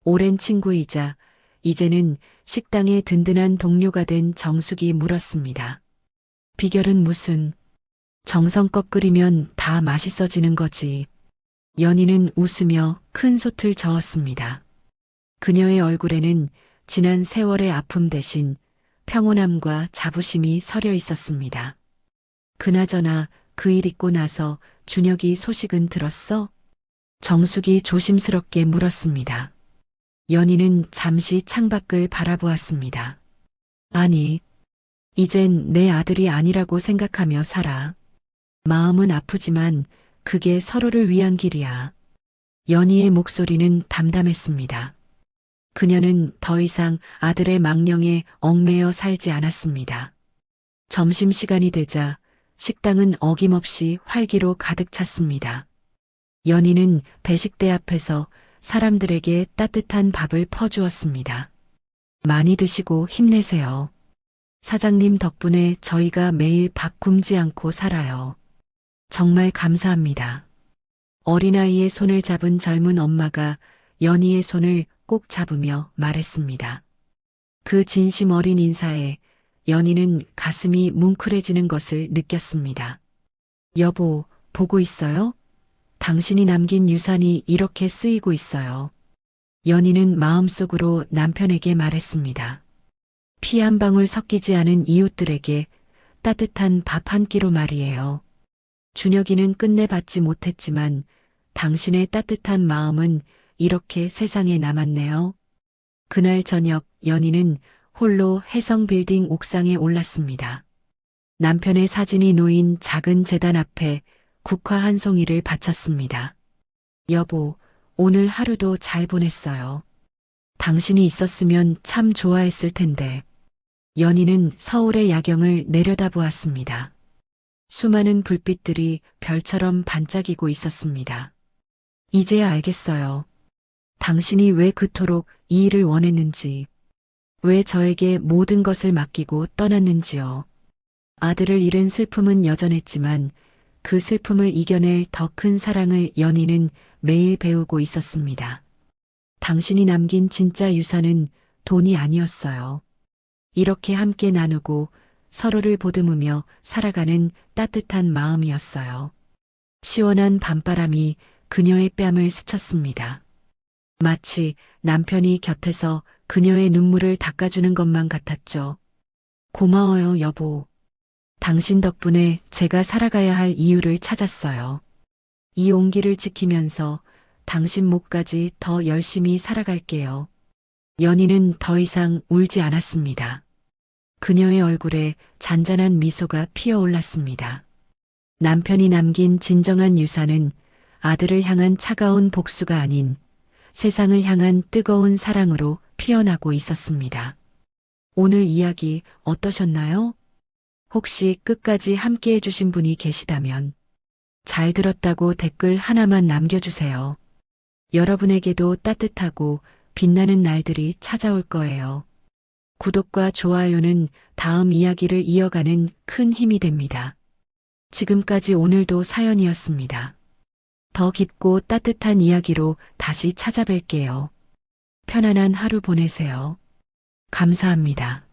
오랜 친구이자 이제는 식당의 든든한 동료가 된 정숙이 물었습니다. 비결은 무슨? 정성껏 끓이면 다 맛있어지는 거지. 연희는 웃으며 큰 솥을 저었습니다. 그녀의 얼굴에는 지난 세월의 아픔 대신 평온함과 자부심이 서려 있었습니다. 그나저나 그 일 있고 나서 준혁이 소식은 들었어? 정숙이 조심스럽게 물었습니다. 연희는 잠시 창밖을 바라보았습니다. 아니, 이젠 내 아들이 아니라고 생각하며 살아. 마음은 아프지만 그게 서로를 위한 길이야. 연희의 목소리는 담담했습니다. 그녀는 더 이상 아들의 망령에 얽매여 살지 않았습니다. 점심시간이 되자 식당은 어김없이 활기로 가득 찼습니다. 연희는 배식대 앞에서 사람들에게 따뜻한 밥을 퍼주었습니다. 많이 드시고 힘내세요. 사장님 덕분에 저희가 매일 밥 굶지 않고 살아요. 정말 감사합니다. 어린아이의 손을 잡은 젊은 엄마가 연희의 손을 꼭 잡으며 말했습니다. 그 진심 어린 인사에 연희는 가슴이 뭉클해지는 것을 느꼈습니다. 여보, 보고 있어요? 당신이 남긴 유산이 이렇게 쓰이고 있어요. 연희는 마음속으로 남편에게 말했습니다. 피 한 방울 섞이지 않은 이웃들에게 따뜻한 밥 한 끼로 말이에요. 준혁이는 끝내 받지 못했지만 당신의 따뜻한 마음은 이렇게 세상에 남았네요. 그날 저녁 연희는 홀로 해성빌딩 옥상에 올랐습니다. 남편의 사진이 놓인 작은 제단 앞에 국화 한 송이를 바쳤습니다. 여보, 오늘 하루도 잘 보냈어요. 당신이 있었으면 참 좋아했을 텐데. 연희는 서울의 야경을 내려다보았습니다. 수많은 불빛들이 별처럼 반짝이고 있었습니다. 이제야 알겠어요. 당신이 왜 그토록 이 일을 원했는지, 왜 저에게 모든 것을 맡기고 떠났는지요. 아들을 잃은 슬픔은 여전했지만 그 슬픔을 이겨낼 더 큰 사랑을 연희는 매일 배우고 있었습니다. 당신이 남긴 진짜 유산은 돈이 아니었어요. 이렇게 함께 나누고 서로를 보듬으며 살아가는 따뜻한 마음이었어요. 시원한 밤바람이 그녀의 뺨을 스쳤습니다. 마치 남편이 곁에서 그녀의 눈물을 닦아주는 것만 같았죠. 고마워요, 여보. 당신 덕분에 제가 살아가야 할 이유를 찾았어요. 이 온기를 지키면서 당신 목까지 더 열심히 살아갈게요. 연희는 더 이상 울지 않았습니다. 그녀의 얼굴에 잔잔한 미소가 피어올랐습니다. 남편이 남긴 진정한 유산은 아들을 향한 차가운 복수가 아닌 세상을 향한 뜨거운 사랑으로 피어나고 있었습니다. 오늘 이야기 어떠셨나요? 혹시 끝까지 함께 해주신 분이 계시다면 잘 들었다고 댓글 하나만 남겨주세요. 여러분에게도 따뜻하고 빛나는 날들이 찾아올 거예요. 구독과 좋아요는 다음 이야기를 이어가는 큰 힘이 됩니다. 지금까지 오늘도 사연이었습니다. 더 깊고 따뜻한 이야기로 다시 찾아뵐게요. 편안한 하루 보내세요. 감사합니다.